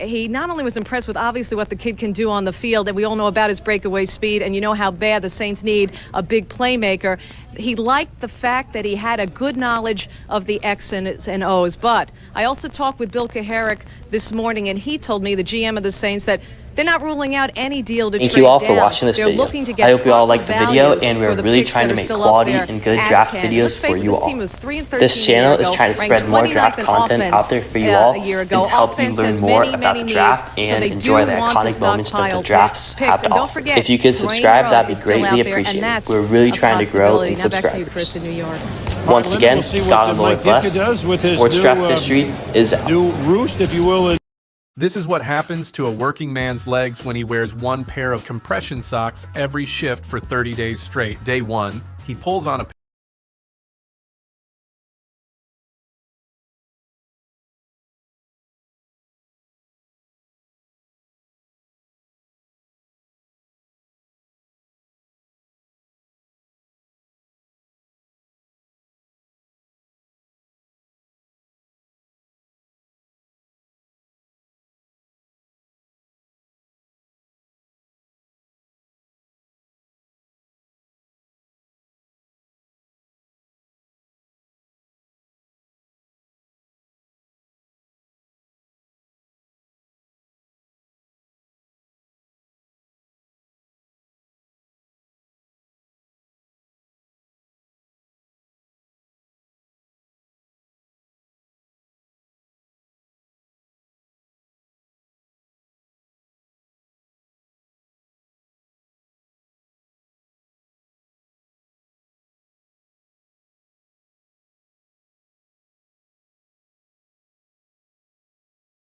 He not only was impressed with obviously what the kid can do on the field, and we all know about his breakaway speed, and you know how bad the Saints need a big playmaker. He liked the fact that he had a good knowledge of the X's and O's. But I also talked with Bill Kaharick this morning, and he told me, the GM of the Saints, that they're not ruling out any deal to trade down. Thank you all for watching this They're video. looking to get I hope you all liked the video, value and for we're the really picks trying that to are make still quality up there and good at draft 10. videos Let's for face it, you this all. team was 3-13 This channel is a year trying to ago, spread more ranked draft 29th in content offense, out there for you a all, year ago. and help you Offense learn has more many, about many the draft needs, so and they enjoy do the want to iconic moments that stockpile the drafts picks. have to And don't offer. forget, If you could Dwayne subscribe, Rowe that'd be is still greatly out there, and appreciated. that's We're really a trying to grow possibility. in Now back to you, subscribers. Chris, in New York. Once Linda, again, we'll see what God and Mike Lord Ditka bless. does with his Sports new, Draft History is out. New roost, if you will. This is what happens to a working man's legs when he wears one pair of compression socks every shift for 30 days straight. Day 1, he pulls on a